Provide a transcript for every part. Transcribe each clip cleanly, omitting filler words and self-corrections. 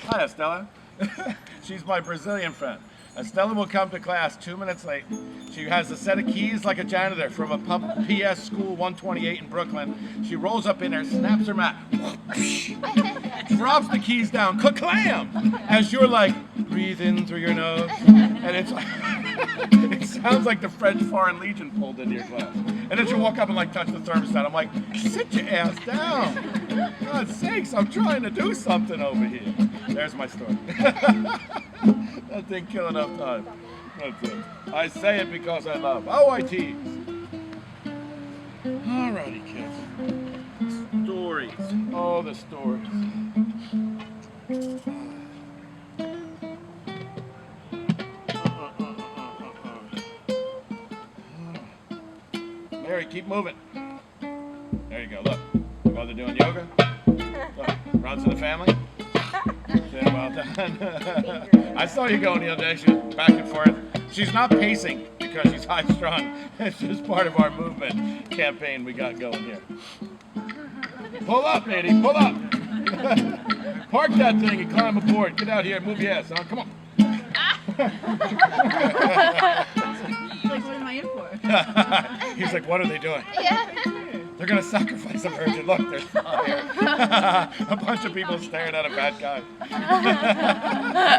Hi, Estella. She's my Brazilian friend. Estella will come to class 2 minutes late. She has a set of keys like a janitor from a PS School 128 in Brooklyn. She rolls up in there, snaps her mat, drops the keys down, ka-clam! As you're like, breathe in through your nose. And it's it sounds like the French Foreign Legion pulled into your class. And then she'll walk up and like touch the thermostat. I'm like, sit your ass down. God's sakes, I'm trying to do something over here. There's my story. That didn't kill enough time. That's it. I say it because I love. Oh, I tease. Alrighty, kids. Stories. Oh, the stories. Mary, keep moving. There you go. Look. Mother doing yoga. Look. Runs in the family. Well done. I saw you going the other day. She was back and forth. She's not pacing because she's high strung. It's just part of our movement campaign we got going here. Pull up, lady. Pull up. Park that thing and climb aboard. Get out here and move your ass, huh? Come on. Like, what am I in for? He's like, what are they doing? Yeah. They're going to sacrifice a virgin. Look, there's fire. A bunch of people staring at a bad guy.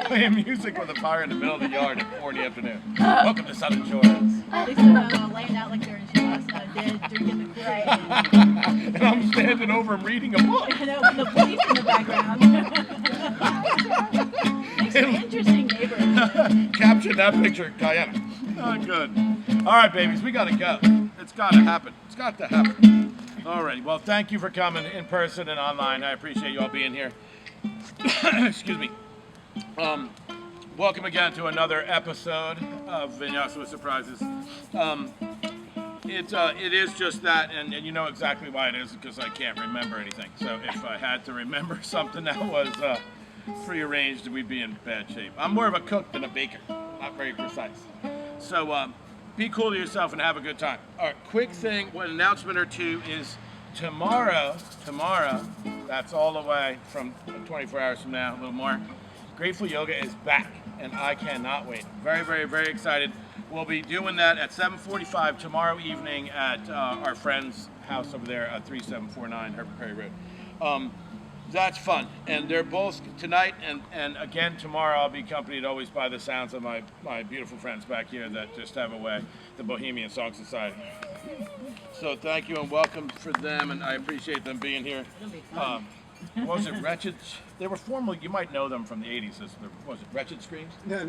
Playing music with a fire in the middle of the yard at 4 in the afternoon. Welcome to Southern Shores. They still laying out like they're in Shaw's dead, drinking the Kool-Aid. And I'm standing over him reading a book. I know, with the police in the background. Makes an interesting neighborhood. Capture that picture, Diana. Oh, good. All right, babies, we got to go. It's got to happen. It's got to happen. All righty. Well, thank you for coming in person and online. I appreciate you all being here. Excuse me. Welcome again to another episode of Vinyasa with Surprises. It is just that, and you know exactly why it is, because I can't remember anything. So if I had to remember something that was prearranged, we'd be in bad shape. I'm more of a cook than a baker. Not very precise. So be cool to yourself and have a good time. All right, quick thing, one announcement or two is tomorrow, that's all the way from 24 hours from now, a little more, Grateful Yoga is back, and I cannot wait. Very, very, very excited. We'll be doing that at 7:45 tomorrow evening at our friend's house over there at 3749 Herbert Perry Road. That's fun, and they're both tonight and again tomorrow. I'll be accompanied always by the sounds of my beautiful friends back here that just have a way, the Bohemian Song Society. So thank you and welcome for them, and I appreciate them being here. What was it, Wretched? They were formerly, you might know them from the 80s. Was it Wretched Screams? No,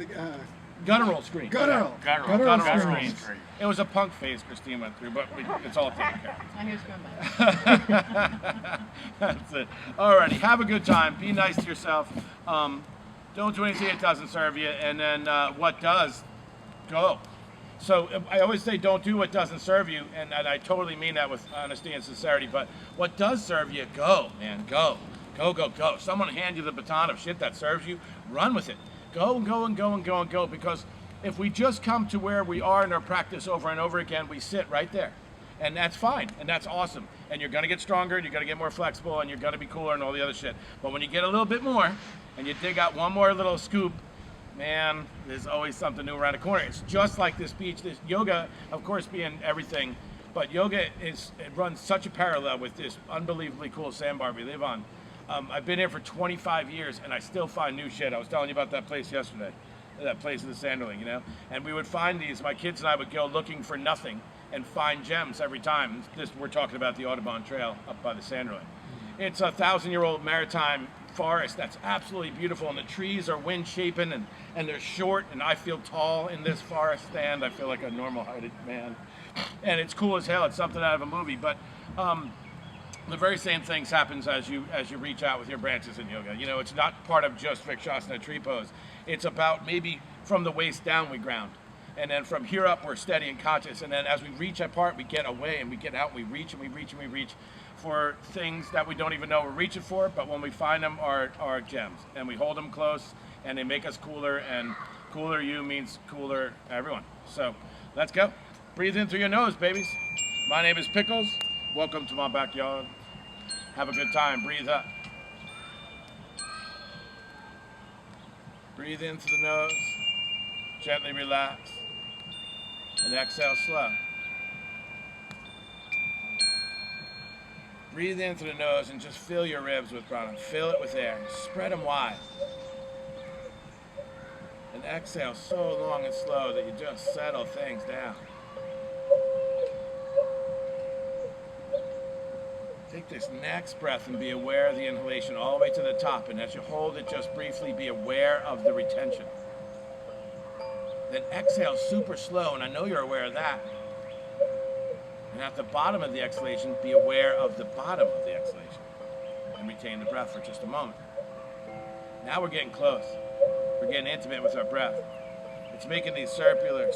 Guttural Screams. Guttural Screams. It was a punk phase Christine went through, but it's all taken care of. I hear it's going by. That's it. Alrighty, have a good time. Be nice to yourself. Don't do anything that doesn't serve you, and then what does, go. So I always say don't do what doesn't serve you, and I totally mean that with honesty and sincerity, but what does serve you, go, man, go. Go, go, go. Someone hand you the baton of shit that serves you, run with it. Go and go and go and go and go, because if we just come to where we are in our practice over and over again, we sit right there. And that's fine, and that's awesome. And you're gonna get stronger, and you're gonna get more flexible, and you're gonna be cooler and all the other shit. But when you get a little bit more, and you dig out one more little scoop, man, there's always something new around the corner. It's just like this beach. This yoga, of course, being everything, but yoga it runs such a parallel with this unbelievably cool sandbar we live on. I've been here for 25 years, and I still find new shit. I was telling you about that place yesterday, that place in the Sanderling, you know? And we would find these, my kids and I would go looking for nothing and find gems every time. We're talking about the Audubon Trail up by the Sanderling. It's a 1,000-year-old maritime forest that's absolutely beautiful, and the trees are wind-shapen, and they're short, and I feel tall in this forest stand. I feel like a normal-heighted man. And it's cool as hell. It's something out of a movie, but the very same things happens as you reach out with your branches in yoga. You know, it's not part of just Vrikshasana tree pose. It's about maybe from the waist down we ground. And then from here up, we're steady and conscious. And then as we reach apart, we get away and we get out and we reach and we reach and we reach for things that we don't even know we're reaching for. But when we find them, are gems. And we hold them close and they make us cooler. And cooler you means cooler everyone. So let's go. Breathe in through your nose, babies. My name is Pickles. Welcome to my backyard. Have a good time. Breathe up. Breathe in through the nose. Gently relax. And exhale slow. Breathe in through the nose and just fill your ribs with prana. Fill it with air. Spread them wide. And exhale so long and slow that you just settle things down. Take this next breath and be aware of the inhalation all the way to the top. And as you hold it, just briefly be aware of the retention. Then exhale super slow, and I know you're aware of that. And at the bottom of the exhalation, be aware of the bottom of the exhalation. And retain the breath for just a moment. Now we're getting close. We're getting intimate with our breath. It's making these circular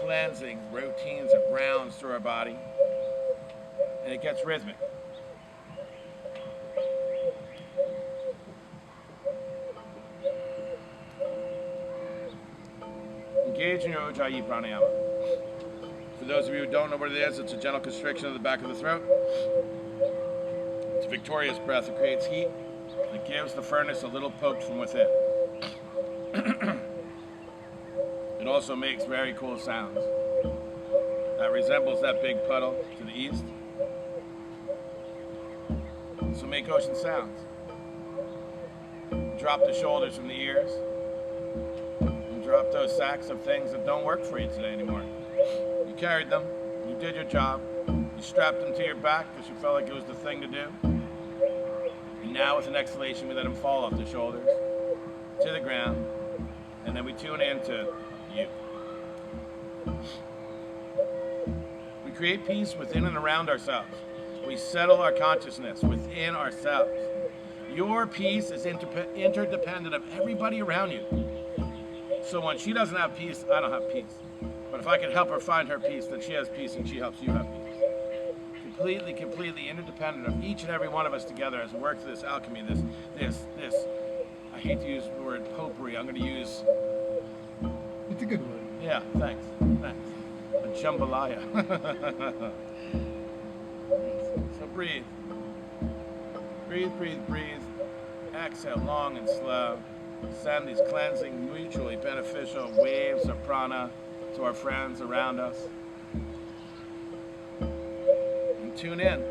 cleansing routines and rounds through our body. And it gets rhythmic. Engage in your Ujjayi pranayama. For those of you who don't know what it is, it's a gentle constriction of the back of the throat. It's a victorious breath. It creates heat. It gives the furnace a little poke from within. It also makes very cool sounds. That resembles that big puddle to the east. So make ocean sounds. Drop the shoulders from the ears. And drop those sacks of things that don't work for you today anymore. You carried them. You did your job. You strapped them to your back because you felt like it was the thing to do. And now with an exhalation, we let them fall off the shoulders to the ground. And then we tune into you. We create peace within and around ourselves. We settle our consciousness within ourselves. Your peace is interdependent of everybody around you. So when she doesn't have peace, I don't have peace. But if I can help her find her peace, then she has peace and she helps you have peace. Completely interdependent of each and every one of us together as we work through this alchemy, this, I hate to use the word potpourri, I'm going to use... It's a good word. Yeah, thanks. A jambalaya. So breathe. Breathe. Exhale long and slow. Send these cleansing, mutually beneficial waves of prana to our friends around us. And tune in.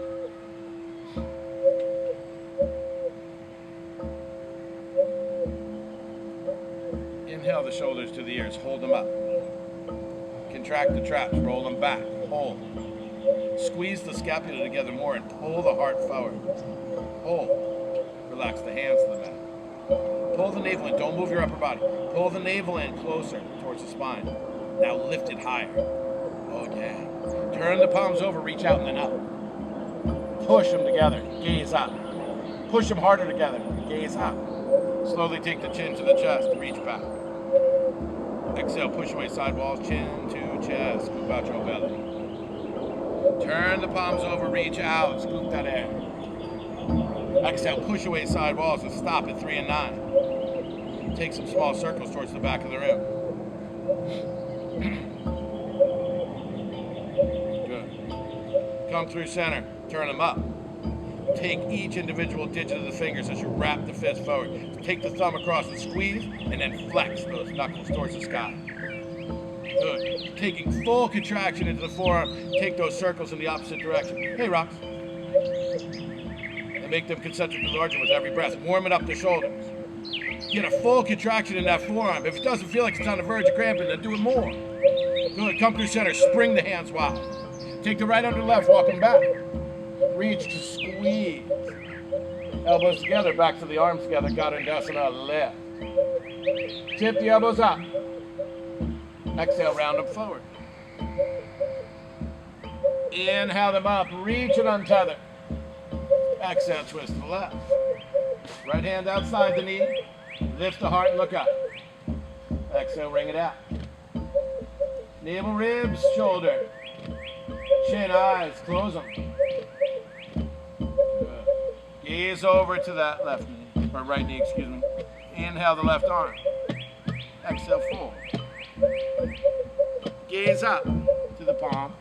Inhale the shoulders to the ears. Hold them up. Contract the traps. Roll them back. Hold. Squeeze the scapula together more and pull the heart forward. Hold. Relax the hands to the mat. Pull the navel in. Don't move your upper body. Pull the navel in closer towards the spine. Now lift it higher. Oh, yeah. Turn the palms over. Reach out and then up. Push them together. Gaze up. Push them harder together. Gaze up. Slowly take the chin to the chest. Reach back. Exhale. Push away side walls. Chin to chest. Scoop out your belly. Turn the palms over. Reach out. Scoop that air. Exhale, push away side walls and stop at 3 and 9. Take some small circles towards the back of the room. Good. Come through center, turn them up. Take each individual digit of the fingers as you wrap the fist forward. Take the thumb across and squeeze, and then flex those knuckles towards the sky. Good. Taking full contraction into the forearm, take those circles in the opposite direction. Hey, Rocks. Make them concentrically larger with every breath. Warming up the shoulders. Get a full contraction in that forearm. If it doesn't feel like it's on the verge of cramping, then do it more. Good. Come through center. Spring the hands wide. Take the right under left. Walk them back. Reach to squeeze. Elbows together. Back to the arms together. Gadandasana. Lift. Tip the elbows up. Exhale. Round them forward. Inhale them up. Reach and untether. Exhale, twist to the left. Right hand outside the knee. Lift the heart and look up. Exhale, ring it out. Navel, ribs, shoulder. Chin, eyes, close them. Good. Gaze over to that left knee, or right knee, excuse me. Inhale the left arm. Exhale, full. Gaze up to the palm.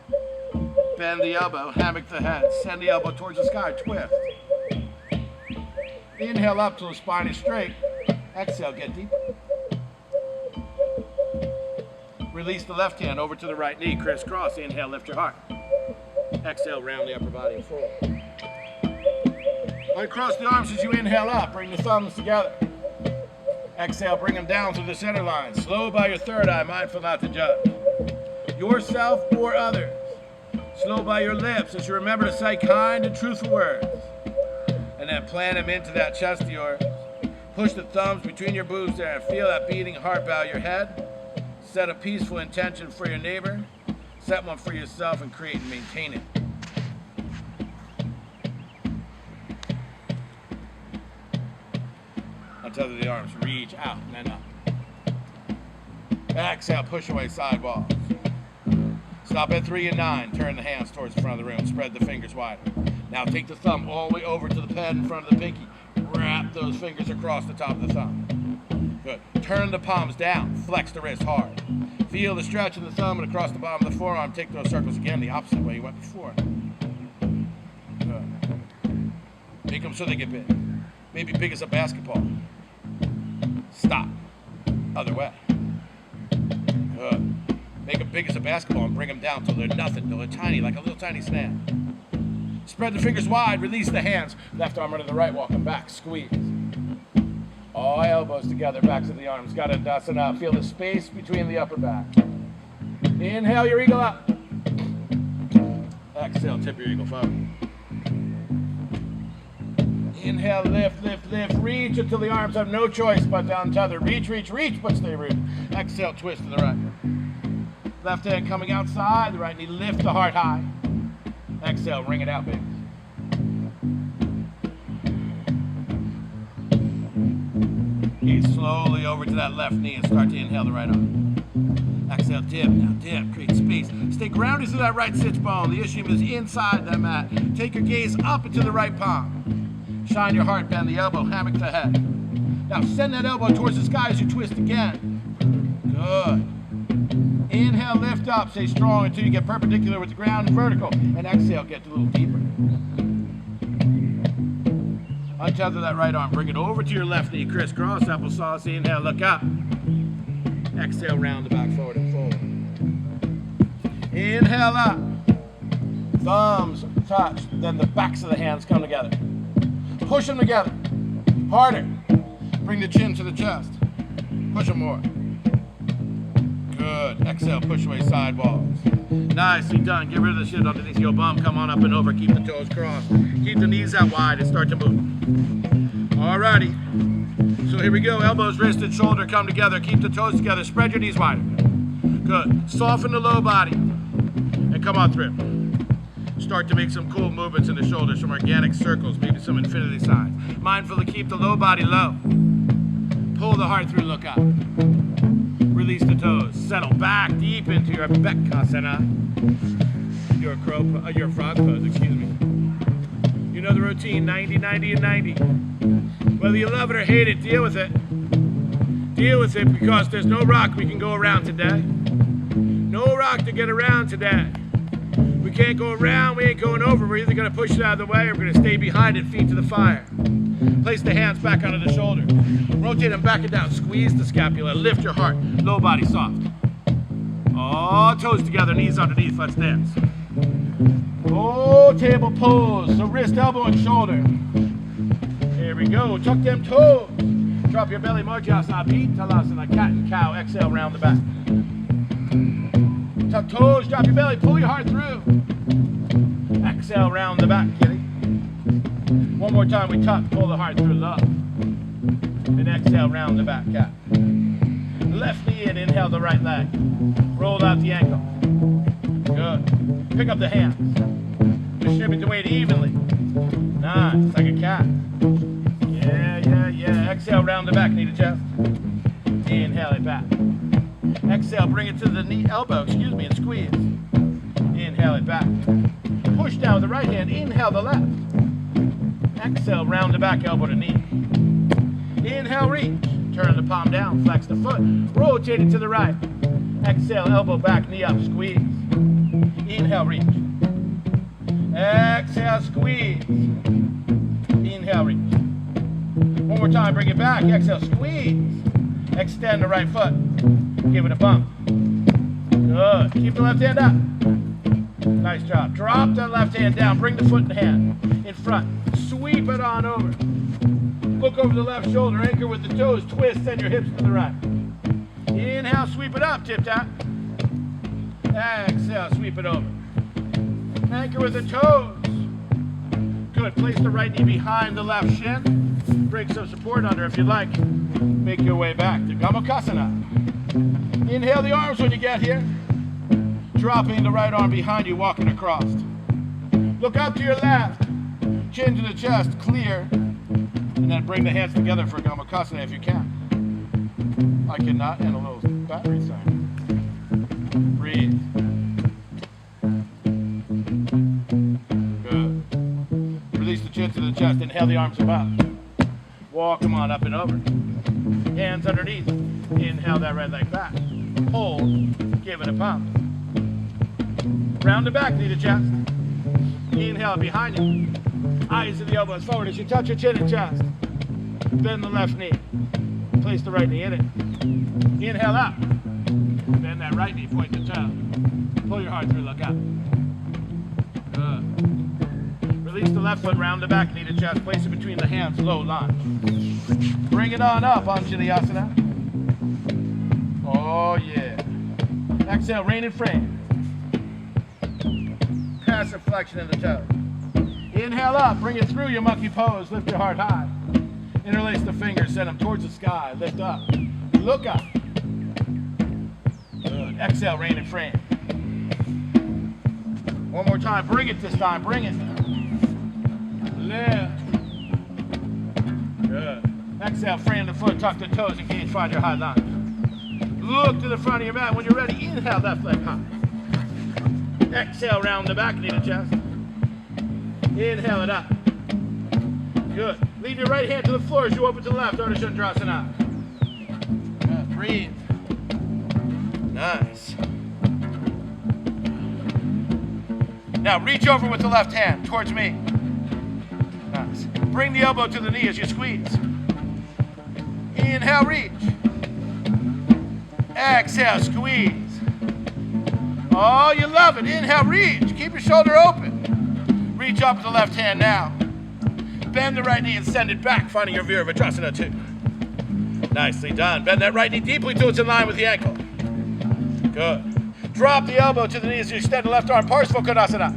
Bend the elbow, hammock the head. Send the elbow towards the sky, twist. Inhale up till the spine is straight. Exhale, get deep. Release the left hand over to the right knee, crisscross. Inhale, lift your heart. Exhale, round the upper body and forward. Uncross the arms as you inhale up. Bring the thumbs together. Exhale, bring them down to the center line. Slow by your third eye, mindful not to judge yourself or others. Slow by your lips as you remember to say kind and truthful words. And then plant them into that chest of yours. Push the thumbs between your boobs there and feel that beating heart. Bow your head. Set a peaceful intention for your neighbor. Set one for yourself and create and maintain it. Untether the arms, reach out and then up. Exhale, push away side walls. Stop at 3 and 9. Turn the hands towards the front of the room. Spread the fingers wider. Now take the thumb all the way over to the pad in front of the pinky. Wrap those fingers across the top of the thumb. Good. Turn the palms down. Flex the wrist hard. Feel the stretch of the thumb and across the bottom of the forearm. Take those circles again the opposite way you went before. Good. Make them so they get big. Maybe big as a basketball. Stop. Other way. Good. Make them big as a basketball and bring them down till they're nothing, till they're tiny, like a little tiny snail. Spread the fingers wide, release the hands. Left arm under the right, walk them back, squeeze. All elbows together, backs of the arms. Got it, dusting up. Feel the space between the upper back. Inhale your eagle up. Exhale, tip your eagle forward. Inhale, lift, lift, lift. Reach until the arms have no choice but to untether. Reach, reach, reach, but stay rooted. Exhale, twist to the right. Left hand coming outside, the right knee, lift the heart high. Exhale, ring it out, baby. Gaze slowly over to that left knee and start to inhale the right arm. Exhale, dip, now dip, create space. Stay grounded to that right sit bone. The ischium is inside that mat. Take your gaze up into the right palm. Shine your heart, bend the elbow, hammock the head. Now send that elbow towards the sky as you twist again. Good. Inhale, lift up, stay strong until you get perpendicular with the ground and vertical. And exhale, get a little deeper. Untether that right arm, bring it over to your left knee, crisscross, applesauce. Inhale, look up. Exhale, round the back, forward and forward. Inhale up. Thumbs touch, then the backs of the hands come together. Push them together. Harder. Bring the chin to the chest. Push them more. Good. Exhale, push away side walls. Nicely done. Get rid of the shit underneath your bum. Come on up and over. Keep the toes crossed. Keep the knees out wide and start to move. Alrighty. So here we go. Elbows, wrist, and shoulder come together. Keep the toes together. Spread your knees wider. Good. Soften the low body. And come on through. Start to make some cool movements in the shoulders, some organic circles, maybe some infinity signs. Mindful to keep the low body low. Pull the heart through, look up. Release the toes. Settle back deep into your Bekasana. Your frog pose, excuse me. You know the routine, 90, 90, and 90. Whether you love it or hate it, deal with it. Deal with it because there's no rock we can go around today. No rock to get around today. We can't go around, we ain't going over. We're either going to push it out of the way or we're going to stay behind it, feet to the fire. Place the hands back under the shoulders. Rotate them back and down. Squeeze the scapula. Lift your heart. Low body soft. All toes together, knees underneath. Let's dance. Oh, table pose. So wrist, elbow, and shoulder. Here we go. Tuck them toes. Drop your belly. Marjasana. Betalasana. Cat and cow. Exhale, round the back. Tuck toes. Drop your belly. Pull your heart through. Exhale, round the back, kitty. One more time, we tuck, pull the heart through love. And exhale, round the back, cat. Left knee in, inhale the right leg. Roll out the ankle. Good. Pick up the hands. Distribute the weight evenly. Nice, like a cat. Yeah, yeah, yeah. Exhale, round the back, knee to chest. Inhale it back. Exhale, bring it to the knee, elbow, and squeeze. Inhale it back. Push down with the right hand, inhale the left. Exhale, round the back, elbow to knee. Inhale, reach. Turn the palm down, flex the foot. Rotate it to the right. Exhale, elbow back, knee up, squeeze. Inhale, reach. Exhale, squeeze. Inhale, reach. One more time, bring it back. Exhale, squeeze. Extend the right foot. Give it a bump. Good. Keep the left hand up. Nice job. Drop the left hand down. Bring the foot and hand in front. Sweep it on over. Look over the left shoulder. Anchor with the toes. Twist. Send your hips to the right. Inhale. Sweep it up. Tip tap. Exhale. Sweep it over. Anchor with the toes. Good. Place the right knee behind the left shin. Bring some support under if you'd like. Make your way back to Gomukhasana. Inhale the arms when you get here. Dropping the right arm behind you, walking across. Look up to your left. Chin to the chest, clear. And then bring the hands together for Gomukhasana if you can. I cannot, and a little battery sign. Breathe. Good. Release the chin to the chest. Inhale the arms above. Walk them on up and over. Hands underneath. Inhale that right leg back. Hold. Give it a pump. Round the back, knee to chest. Inhale behind you. Eyes to the elbows forward as you touch your chin and chest. Bend the left knee. Place the right knee in it. Inhale up. Bend that right knee, point the toe. Pull your heart through, look up. Good. Release the left foot, round the back, knee to chest. Place it between the hands, low lunge. Bring it on up, Anjalayasana. Oh yeah. Exhale, rain and frame. Passive flexion in the toe. Inhale up, bring it through your monkey pose. Lift your heart high. Interlace the fingers, send them towards the sky. Lift up. Look up. Good. Exhale, rain and frame. One more time. Bring it this time. Bring it. Lift. Good. Exhale, frame the foot, tuck the toes, engage, find your high line. Look to the front of your mat. When you're ready, inhale, left leg high. Exhale, round the back, knee to chest. Inhale it up. Good. Lead your right hand to the floor as you open to the left, Ardha Chandrasana. Good. Breathe. Nice. Now reach over with the left hand towards me. Nice. Bring the elbow to the knee as you squeeze. Inhale, reach. Exhale, squeeze. Oh, you love it. Inhale, reach. Keep your shoulder open. Reach up with the left hand now. Bend the right knee and send it back, finding your Virabhadrasana 2. Nicely done. Bend that right knee deeply till it's in line with the ankle. Good. Drop the elbow to the knee as you extend the left arm, Parsvakonasana.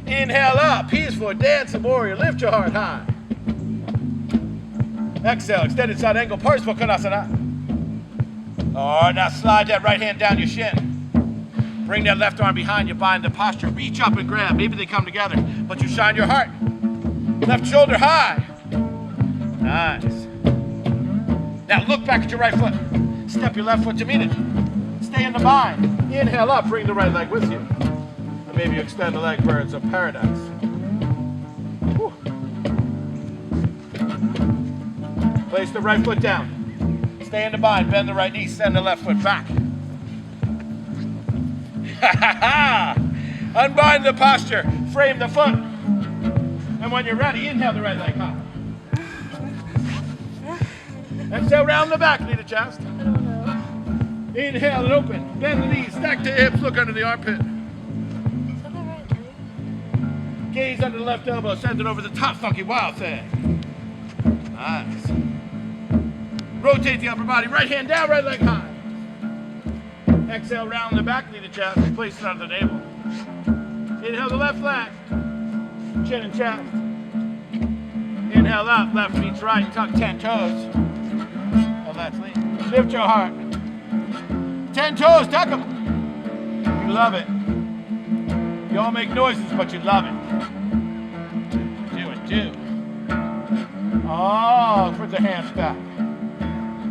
Inhale up, peaceful, dancing warrior. Lift your heart high. Exhale, extended side angle, Parsvakonasana. Oh, now slide that right hand down your shin. Bring that left arm behind you, bind the posture. Reach up and grab. Maybe they come together, but you shine your heart. Left shoulder high. Nice. Now look back at your right foot. Step your left foot to meet it. Stay in the bind. Inhale up, bring the right leg with you. And maybe you extend the leg, birds of paradise. Whew. Place the right foot down. Stay in the bind, bend the right knee, send the left foot back. Unbind the posture, frame the foot. And when you're ready, inhale the right leg high. Exhale, round the back, knee to chest. Inhale and open. Bend the knees, stack the hips, look under the armpit. Is that the right leg? Gaze under the left elbow, send it over the top, funky wild thing. Nice. Rotate the upper body, right hand down, right leg high. Exhale, round the back, knee to chest, place it under the navel. Inhale the left leg, chin and chest. Inhale up, left meets right, tuck 10 toes. Oh, that's lean. Lift your heart. 10 toes, tuck them. You love it. You all make noises, but you love it. Do it, do. Oh, put the hands back.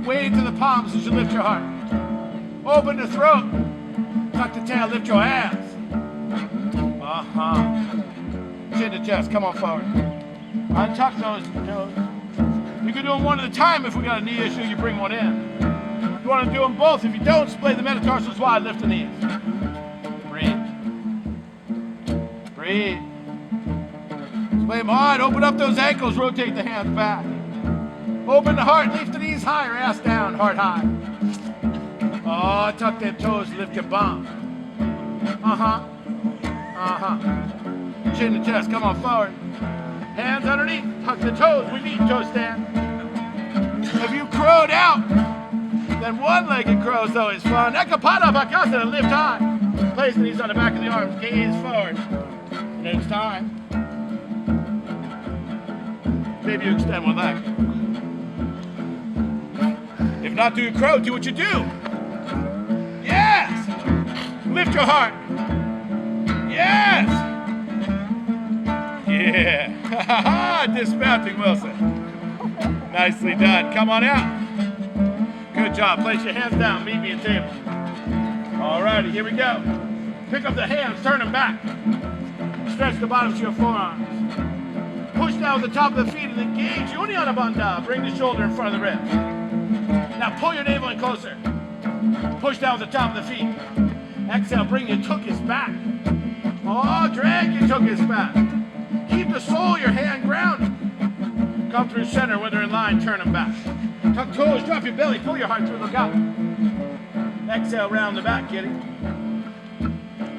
Way to the palms as you lift your heart. Open the throat. Tuck the tail, lift your hands. Chin to chest, come on forward. Untuck those toes. You can do them one at a time. If we got a knee issue, you bring one in. You want to do them both. If you don't, splay the metatarsals wide, lift the knees. Breathe. Breathe. Play them hard. Open up those ankles. Rotate the hands back. Open the heart. Lift the knees higher. Ass down. Heart high. Oh, tuck them toes. Lift your bum. Chin to chest. Come on forward. Hands underneath. Tuck the toes. We need toe stand. If you crowed out, then one-legged crows though is fun. Ekapata Bakasana. Lift high. Place the knees on the back of the arms. Gaze forward. And then it's time. Maybe you extend one leg. If not, do your crow. Do what you do. Yes. Lift your heart. Yes. Yeah. Dismounting, Wilson. Nicely done. Come on out. Good job. Place your hands down. Meet me at table. All righty. Here we go. Pick up the hands. Turn them back. Stretch the bottoms of your forearms. Push down the top of the feet and engage Uniana Banda. Bring the shoulder in front of the ribs. Now pull your navel in closer. Push down the top of the feet. Exhale, bring your tuchus back. Oh, drag your tuchus back. Keep the sole of your hand grounded. Come through center when they're in line, turn them back. Tuck toes, drop your belly, pull your heart through, look out. Exhale, round the back, kitty.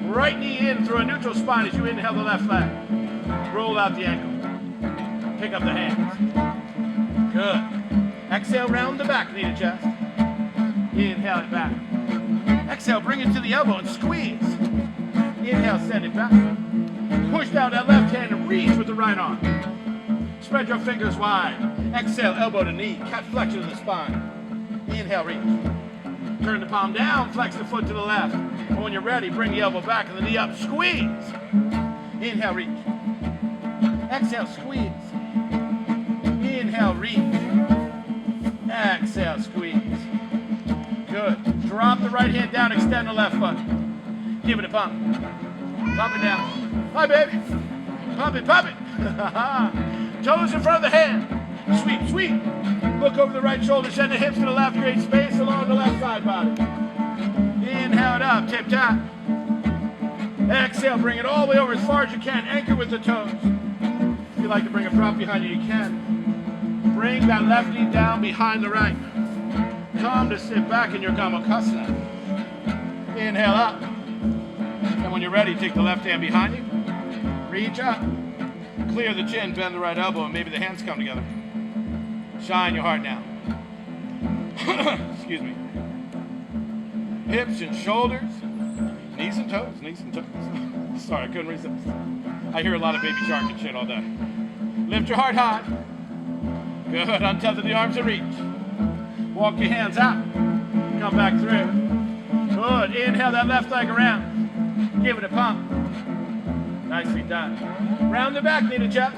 Right knee in through a neutral spine as you inhale the left leg. Roll out the ankle. Pick up the hands. Good. Exhale, round the back, knee to chest. Inhale it back. Exhale, bring it to the elbow and squeeze. Inhale, send it back. Push down that left hand and reach with the right arm. Spread your fingers wide. Exhale, elbow to knee. Cat flexion of the spine. Inhale, reach. Turn the palm down, flex the foot to the left. And when you're ready, bring the elbow back and the knee up. Squeeze. Inhale, reach. Exhale, squeeze. Inhale, reach. Exhale, squeeze. Good. Drop the right hand down, extend the left foot. Give it a pump. Pump it down. Hi, baby. Pump it, pump it. Toes in front of the hand. Sweep, sweep. Look over the right shoulder, send the hips to the left, create space along the left side body. Inhale it up, tip tap. Exhale, bring it all the way over as far as you can. Anchor with the toes. If you like to bring a prop behind you, you can. Bring that left knee down behind the right. Come to sit back in your Gamakasana. Inhale up. And when you're ready, take the left hand behind you. Reach up. Clear the chin, bend the right elbow, and maybe the hands come together. Shine your heart now. Excuse me. Hips and shoulders. Knees and toes. Knees and toes. Sorry, I couldn't resist. I hear a lot of baby shark and shit all day. Lift your heart high. Good. Untether the arms and reach. Walk your hands out. Come back through. Good. Inhale that left leg around. Give it a pump. Nicely done. Round the back, knee to chest.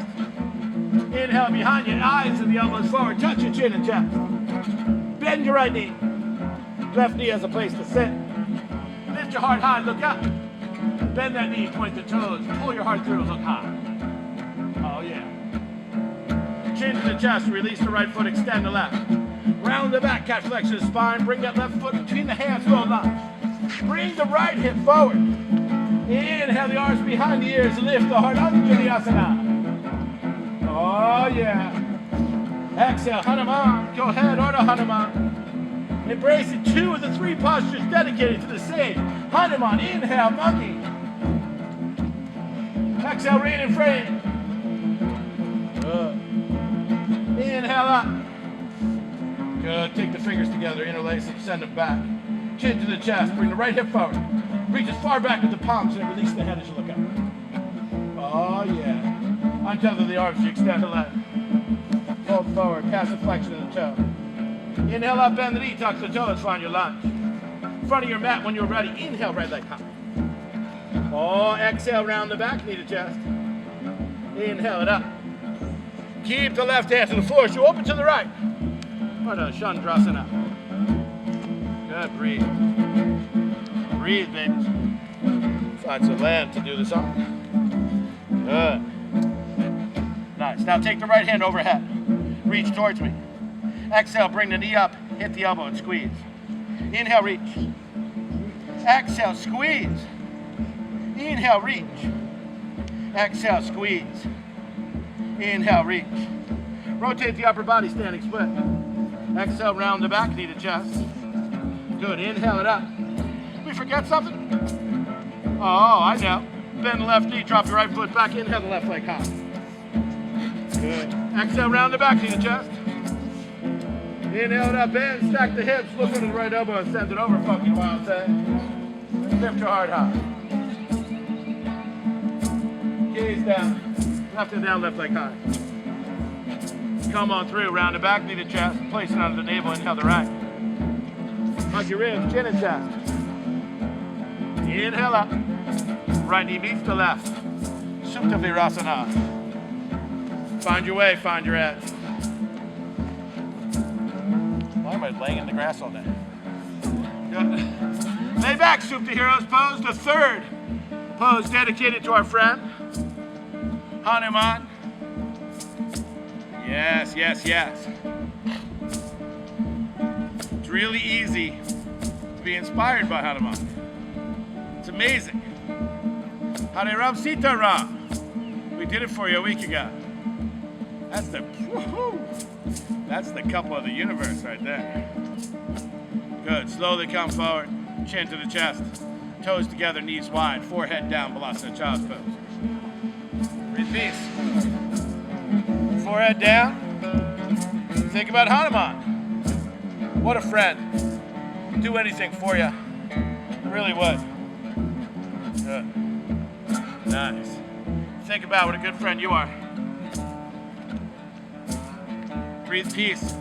Inhale behind you, eyes and the elbows forward. Touch your chin and chest. Bend your right knee. Left knee has a place to sit. Lift your heart high, look up. Bend that knee, point the toes. Pull your heart through, look high. Oh yeah. Chin to the chest, release the right foot, extend the left. Round the back, cat flexion of the spine. Bring that left foot between the hands, roll lunge. Bring the right hip forward. Inhale the arms behind the ears, lift the heart up, Vinyasana. Oh yeah. Exhale, Hanuman. Go ahead, order Hanuman. Embracing 2 of the 3 postures dedicated to the same. Hanuman, inhale, monkey. Exhale, rein and frame. Good. Inhale up. Good. Take the fingers together, interlace them, send them back. Chin to the chest, bring the right hip forward. Reach as far back with the palms and release the head as you look up. Oh yeah. Untether the arms, you extend the leg. Fold forward, pass the flexion of the toe. Inhale up, bend the knee, tuck the toes, find your lunge. In front of your mat when you're ready, inhale, right leg high. Oh, exhale, round the back, knee to chest. Inhale it up. Keep the left hand to the floor as you open to the right. Ardha Chandrasana. Good, breathe. Breathe, babies. Find some land to do this on. Good. Nice. Now take the right hand overhead. Reach towards me. Exhale, bring the knee up, hit the elbow and squeeze. Inhale, reach. Exhale, squeeze. Inhale, reach. Exhale, squeeze. Inhale, reach. Rotate the upper body, standing split. Exhale, round the back, knee to chest. Good, inhale it up. Did we forget something? Oh, I know. Bend the left knee, drop your right foot back, inhale the left leg high. Good. Exhale, round the back, knee to chest. Inhale it up, bend, stack the hips, look under the right elbow and send it over, fucking wild say. Lift your heart high. Gaze down. Left and down, left leg high. Come on through, round the back, knee to chest. Place it under the navel, inhale the right. Hug your ribs, chin and chest. Inhale up. Right knee meets the left. Supta Virasana. Find your way, find your edge. Why am I laying in the grass all day? Good. Lay back, Supta Heroes pose. The third pose dedicated to our friend, Hanuman. Yes, yes, yes. It's really easy to be inspired by Hanuman. It's amazing. Hare Ram Sita Ram. We did it for you a week ago. That's the couple of the universe right there. Good. Slowly come forward. Chin to the chest. Toes together, knees wide. Forehead down, Balasana Child's Pose. Breathe peace. Forehead down. Think about Hanuman. What a friend. Do anything for you. Really would. Good. Nice. Think about what a good friend you are. Breathe peace.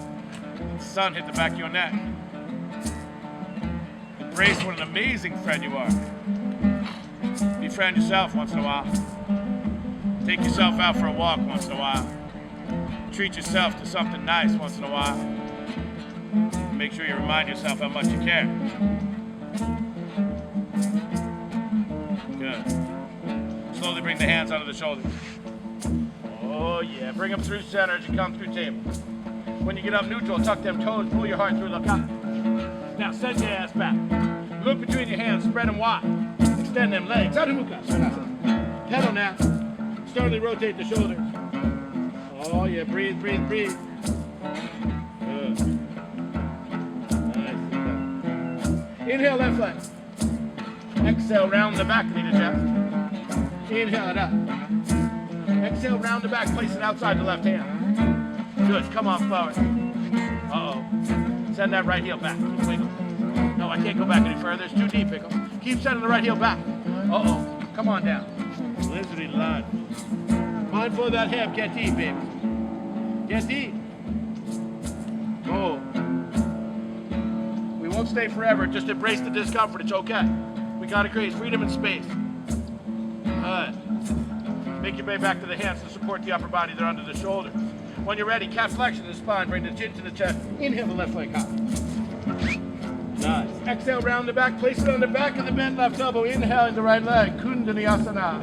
The sun hit the back of your neck. Embrace what an amazing friend you are. Befriend yourself once in a while. Take yourself out for a walk once in a while. Treat yourself to something nice once in a while. Make sure you remind yourself how much you care. Good. Slowly bring the hands under the shoulders. Oh yeah, bring them through center as you come through table. When you get up neutral, tuck them toes, pull your heart through, look up. Now send your ass back. Look between your hands, spread them wide. Extend them legs. Adho Mukha Svanasana. Pedal now. Slowly rotate the shoulders. Oh yeah, breathe, breathe, breathe. Good. Nice. Inhale, left leg. Exhale, round the back, knee to chest. Inhale it up. Exhale, round the back, place it outside the left hand. Good, come on forward. Uh-oh. Send that right heel back. Keep wiggling. No, I can't go back any further. It's too deep, Pickles. Keep sending the right heel back. Uh-oh. Come on down. Lizardy line. Mindful of that hip. Get deep, baby. Get deep. Oh. We won't stay forever. Just embrace the discomfort. It's okay. We gotta create freedom and space. Good. Make your way back to the hands to support the upper body. They're under the shoulders. When you're ready, calf flexion to the spine. Bring the chin to the chest. Inhale the left leg high. Nice. Exhale, round the back. Place it on the back of the bent left elbow. Inhale in the right leg. Kundaniyasana.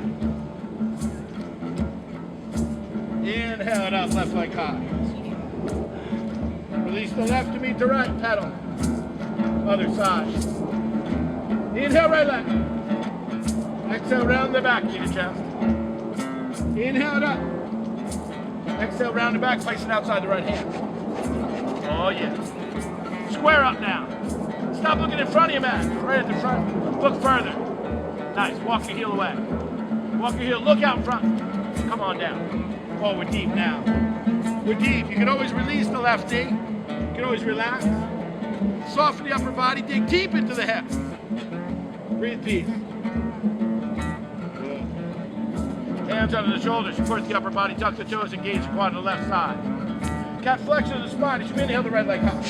Inhale it up, left leg high. Release the left to meet the right. Pedal. Other side. Inhale, right leg. Exhale, round the back, knee to chest. Inhale it up. Exhale, round the back, place it outside the right hand. Oh yeah. Square up now. Stop looking in front of you, man. Right at the front. Look further. Nice. Walk your heel away. Walk your heel. Look out in front. Come on down. Oh, we're deep now. We're deep. You can always release the left knee. You can always relax. Soften the upper body. Dig deep into the hips. Breathe peace. Good. Hands under the shoulders. Support the upper body. Tuck the toes. Engage the quad on the left side. Calf flexion of the spine. As you inhale the right leg high.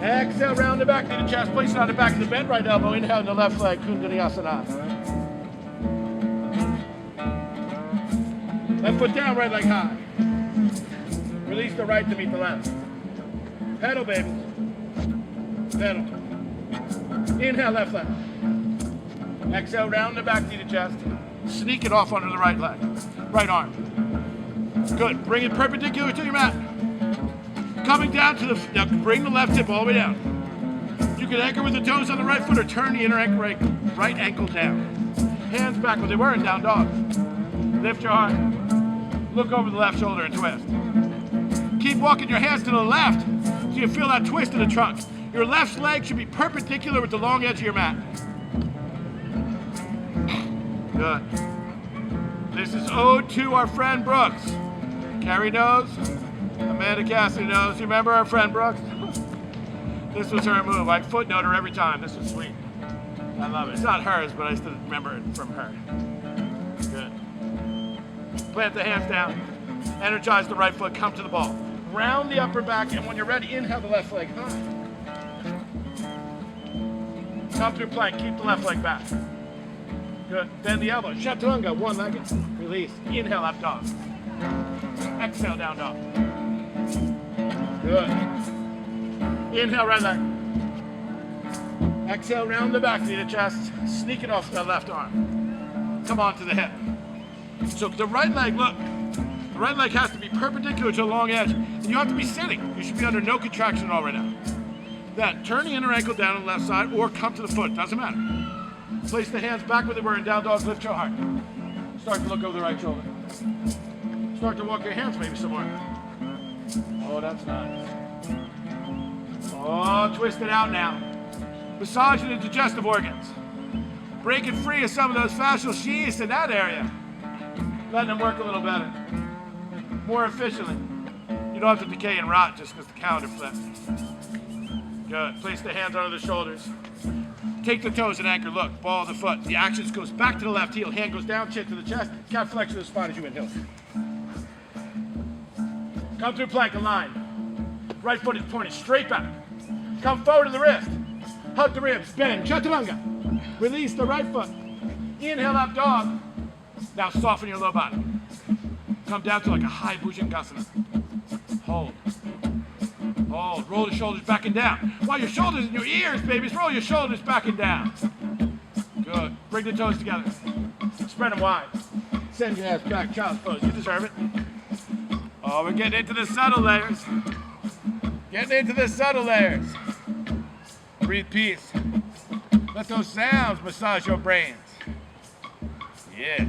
Exhale, round the back, knee to chest. Place it on the back of the bent right elbow. Inhale in the left leg. Kundaniyasana. Left foot down, right leg high. Release the right to meet the left. Pedal, baby. Pedal. Inhale, left leg. Exhale, round the back, knee to chest. Sneak it off under the right leg. Right arm. Good. Bring it perpendicular to your mat. Coming down to the, now bring the left hip all the way down. You can anchor with the toes on the right foot or turn the inner ankle, right ankle down. Hands back where they were in down dog. Lift your heart. Look over the left shoulder and twist. Keep walking your hands to the left so you feel that twist in the trunk. Your left leg should be perpendicular with the long edge of your mat. Good. This is ode to our friend Brooks. Carrie knows. Amanda Cassidy knows. You remember our friend Brooks? This was her move. I footnote her every time. This was sweet. I love it. It's not hers, but I still remember it from her. Good. Plant the hands down. Energize the right foot. Come to the ball. Round the upper back, and when you're ready, inhale the left leg high. Come through plank. Keep the left leg back. Good. Bend the elbow. Chaturanga, one-legged. Release. Inhale, up dog. Exhale, down dog. Good. Inhale, right leg. Exhale, round the back, knee to chest. Sneak it off the left arm. Come on to the hip. So the right leg, look. The right leg has to be perpendicular to the long edge. And you have to be sitting. You should be under no contraction at all right now. Then turn the inner ankle down on the left side or come to the foot. Doesn't matter. Place the hands back where they were in down dog. Lift your heart. Start to look over the right shoulder. Start to walk your hands maybe somewhere. Oh, that's nice. Oh, twist it out now. Massaging the digestive organs. Breaking free of some of those fascial sheaths in that area. Letting them work a little better. More efficiently. You don't have to decay and rot just because the calendar flipped. Good. Place the hands under the shoulders. Take the toes and anchor. Look, ball of the foot. The action goes back to the left heel. Hand goes down, chin to the chest. Calf flexion of the spine as you inhale. Come through plank and line. Right foot is pointed straight back. Come forward to the wrist. Hug the ribs. Bend. Chaturanga. Release the right foot. Inhale up dog. Now soften your low body. Come down to like a high Bhujangasana. Hold. Hold. Roll the shoulders back and down. While your shoulders in your ears, babies, roll your shoulders back and down. Good. Bring the toes together. Spread them wide. Send your ass back. Child's pose. You deserve it. Oh, we're getting into the subtle layers. Getting into the subtle layers. Breathe peace. Let those sounds massage your brains. Yeah.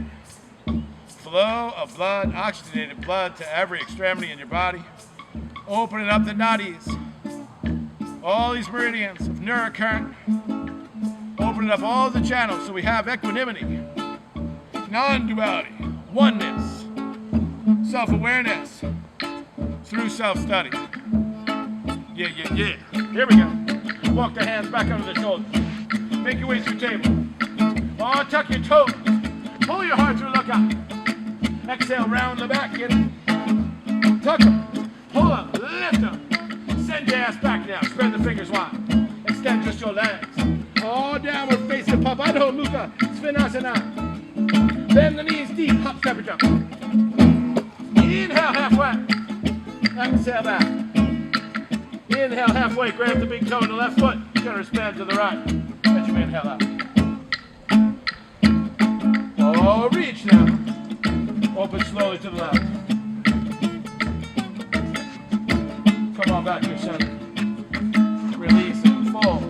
Flow of blood, oxygenated blood to every extremity in your body. Opening up the nadis. All these meridians of neurocurrent. Opening up all the channels so we have equanimity, non-duality, oneness, self-awareness through self-study. Yeah, yeah, yeah. Here we go. Walk the hands back under the shoulders. Make your way through table. Oh, tuck your toes. Pull your heart through, look out. Exhale, round the back, get it. Tuck them. Pull up, lift them. Send your ass back now. Spread the fingers wide. Extend just your legs. All downward facing Pavado Mukha Svanasana. Bend the knees deep, hop, step, jump. Inhale halfway. Exhale back. Inhale halfway, grab the big toe in the left foot. Generous bend to the right. As you inhale out. Oh, reach now. Open slowly to the left. Come on back to your center. Release and fold.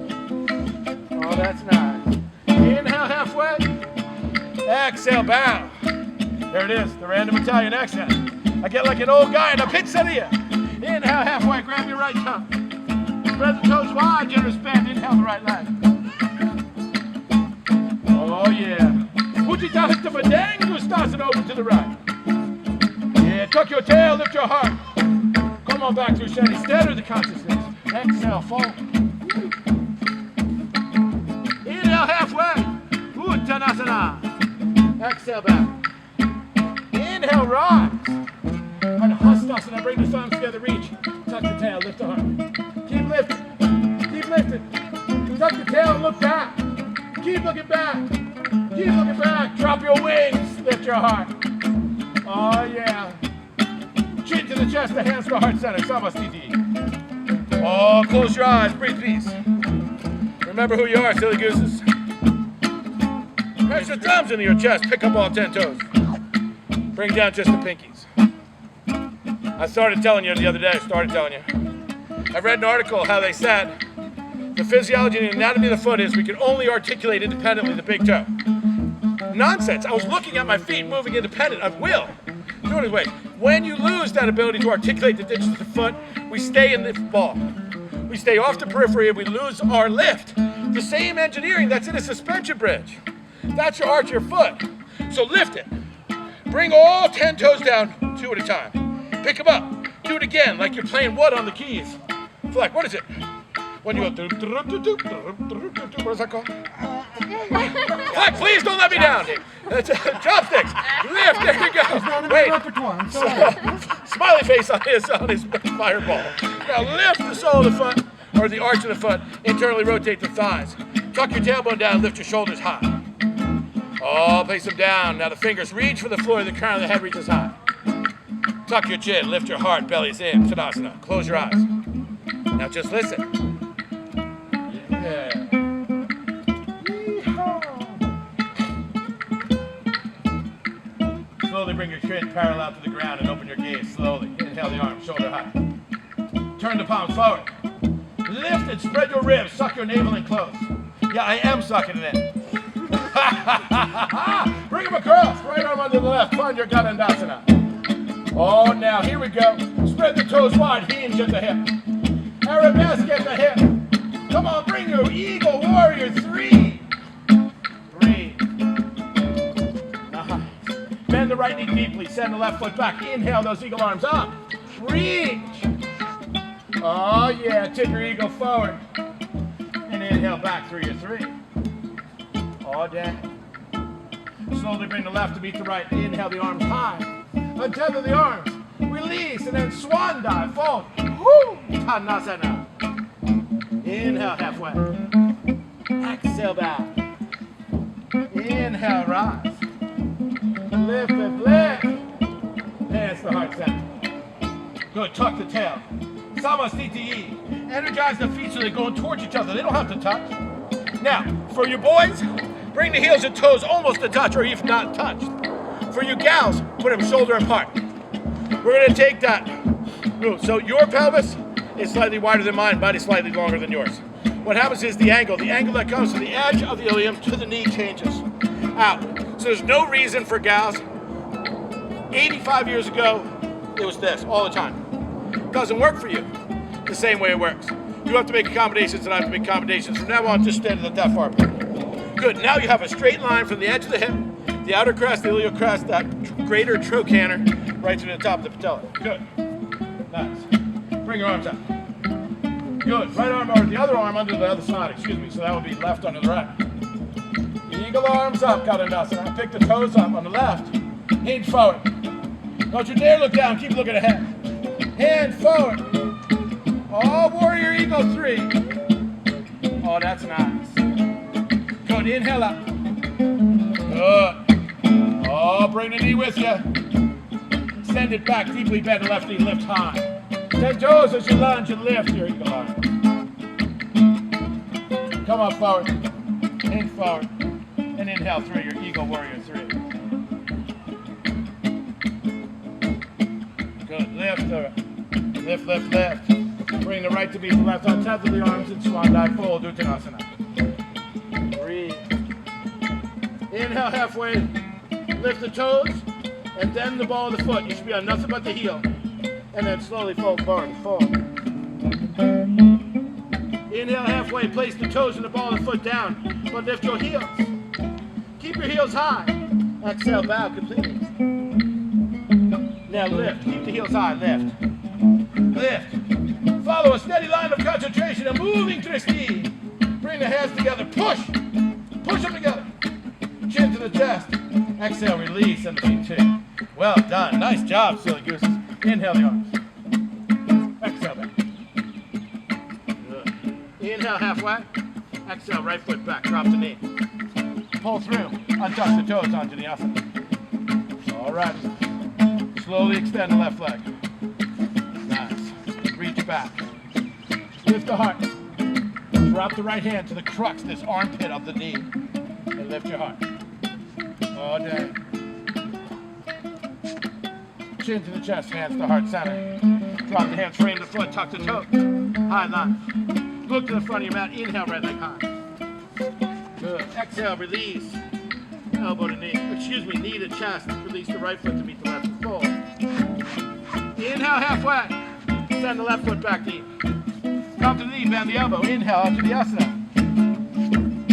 Oh, that's nice. Inhale halfway. Exhale, bow. There it is, the random Italian accent. I get like an old guy in a pizzeria. Inhale halfway, grab your right toe. Spread the toes wide, generous bend. Inhale the right leg. Oh, yeah. Ujjita Badang, Gustasana over to the right. Yeah, tuck your tail, lift your heart. Come on back to your steady, steady the consciousness. Exhale, fold. Inhale halfway. Uttanasana. Exhale back. Inhale, rise. And Hastasana, bring the thumbs together, reach. Tuck the tail, lift the heart. Keep lifting. Keep lifting. Tuck the tail and look back. Keep looking back. Keep looking back. Drop your wings. Lift your heart. Oh, yeah. Chin to the chest, the hands to the heart center. Samastiti. Oh, close your eyes. Breathe peace. Remember who you are, silly gooses. Press your thumbs into your chest. Pick up all 10 toes. Bring down just the pinkies. I started telling you the other day. I read an article how they said the physiology and anatomy of the foot is we can only articulate independently the big toe. Nonsense. I was looking at my feet moving independent of will. Do it anyway. When you lose that ability to articulate the digits of the foot, we stay in the ball. We stay off the periphery and we lose our lift. The same engineering that's in a suspension bridge. That's your arch of your foot. So lift it. Bring all 10 toes down 2 at a time. Pick them up. Do it again like you're playing wood on the keys. Fleck, what is it? When you go, what is that called? Fleck, please don't let me down. Chopsticks. Lift, there you go. Wait. I'm sorry. Smiley face on his fireball. Now lift the sole of the foot, or the arch of the foot, internally rotate the thighs. Tuck your tailbone down, lift your shoulders high. Oh, place them down. Now the fingers reach for the floor, the crown of the head reaches high. Tuck your chin, lift your heart, belly's in, Tadasana. Close your eyes. Now just listen. Yeah. Slowly bring your chin parallel to the ground and open your gaze slowly. Inhale the arms, shoulder high. Turn the palms forward. Lift and spread your ribs. Suck your navel in close. Yeah, I am sucking it in. Bring them across. Right arm under the left. Find your Gadandasana. Oh, now here we go. Spread the toes wide. Hinge at the hip. Arabesque at the hip. Come on, bring your Eagle Warrior 3. Breathe. Nice. Bend the right knee deeply. Send the left foot back. Inhale those eagle arms up. Reach. Oh, yeah. Tip your eagle forward. And inhale back through your 3. All day. Slowly bring the left to meet the right. Inhale the arms high. Untether the arms. Release and then swan dive. Fold. Woo! Tanasana. Inhale halfway. Exhale back. Inhale rise. Lift, lift, lift. Hands to heart center. Good. Tuck the tail. Samastiti. Energize the feet so they're going towards each other. They don't have to touch. Now, for your boys, bring the heels and toes almost to touch or if not touched. For you gals, put them shoulder apart. We're going to take that. So your pelvis is slightly wider than mine, body slightly longer than yours. What happens is the angle that comes from the edge of the ilium to the knee changes out. So there's no reason for gals. 85 years ago, it was this all the time. It doesn't work for you the same way it works. You have to make accommodations and I have to make accommodations. From now on, just stand that far apart. Good, now you have a straight line from the edge of the hip, the outer crest, the iliac crest, that greater trochanter, right to the top of the patella. Good. Nice. Bring your arms up. Good. Right arm over the other arm under the other side, excuse me. So that would be left under the right. Eagle arms up, Gadandasana. Pick the toes up on the left. Hinge forward. Don't you dare look down, keep looking ahead. Hand forward. Oh, Warrior Eagle 3. Oh, that's nice. Good, inhale up. Good. Oh, bring the knee with you. Send it back, deeply bend the left knee, lift high. 10 toes as you lunge and lift your eagle arm. Come up forward, hinge forward, and inhale through your Eagle Warrior 3. Good, lift, lift, lift, lift. Bring the right to meet the left on top of the arms and swan dive fold, Uttanasana. Breathe. Inhale halfway, lift the toes, and then the ball of the foot. You should be on nothing but the heel. And then slowly fold forward, fold. Inhale halfway, place the toes and the ball of the foot down, but lift your heels. Keep your heels high. Exhale, bow completely. Now lift, keep the heels high, lift. Lift. Follow a steady line of concentration, a moving Tristi. Bring the hands together, push. Push them together. Chin to the chest. Exhale, release, and feet 2. Well done, nice job, silly gooses. Inhale the arms. Exhale back. Good. Inhale halfway. Exhale, right foot back. Drop the knee. Pull through. Untuck the toes onto the asana. All right. Slowly extend the left leg. Nice. Reach back. Lift the heart. Drop the right hand to the crux, this armpit of the knee. And lift your heart. All day. Chin to the chest, hands to heart center. Drop the hands, frame the foot, tuck the toe. High line. Look to the front of your mat. Inhale, right leg high. Good. Exhale, release. Elbow to knee. Excuse me, knee to chest. Release the right foot to meet the left fold. Inhale halfway. Send the left foot back deep. Come to the knee, bend the elbow. Inhale up to the asana.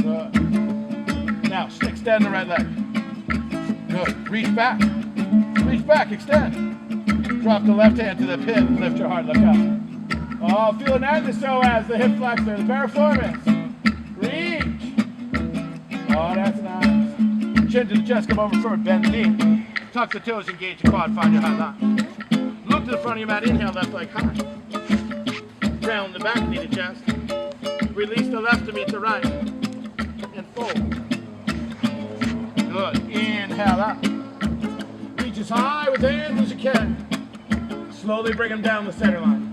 Good. Now, extend the right leg. Good. Reach back. Reach back, extend. Drop the left hand to the pit. Lift your heart, look up. Oh, feeling that in the psoas, the hip flexor, the piriformis. Reach. Oh, that's nice. Chin to the chest, come over forward, bend the knee. Tuck the toes, engage the quad, find your high line. Look to the front of your mat, inhale, left leg high. Round the back, knee to chest. Release the left to meet the right. And fold. Good. Inhale up. Reach as high with hands as you can. Slowly bring them down the center line.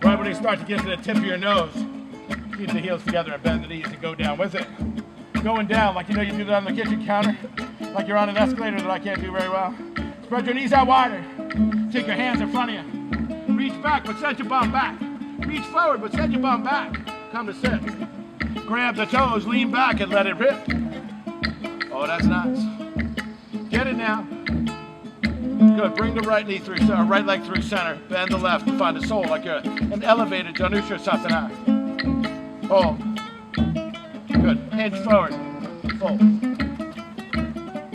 Right when you start to get to the tip of your nose, keep the heels together and bend the knees and go down with it. Going down like you know you do that on the kitchen counter, like you're on an escalator that I can't do very well. Spread your knees out wider. Take your hands in front of you. Reach back, but send your bum back. Reach forward, but send your bum back. Come to sit. Grab the toes, lean back, and let it rip. Oh, that's nice. Get it now. Good. Bring the right knee through center, right leg through center. Bend the left to find the sole like you're an elevated Janushirasana. Hold. Good. Hinge forward. Fold.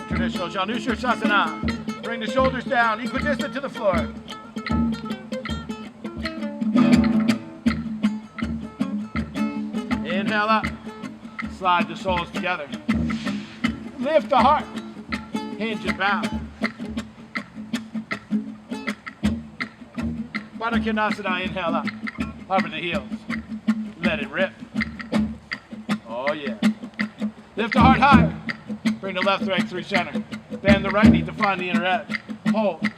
Traditional Janushirasana. Bring the shoulders down, equidistant to the floor. Inhale up. Slide the soles together. Lift the heart. Hinge and bow. Baddha Konasana, inhale up. Hover the heels. Let it rip. Oh yeah. Lift the heart higher. Bring the left leg through center. Bend the right knee to find the inner edge. Hold.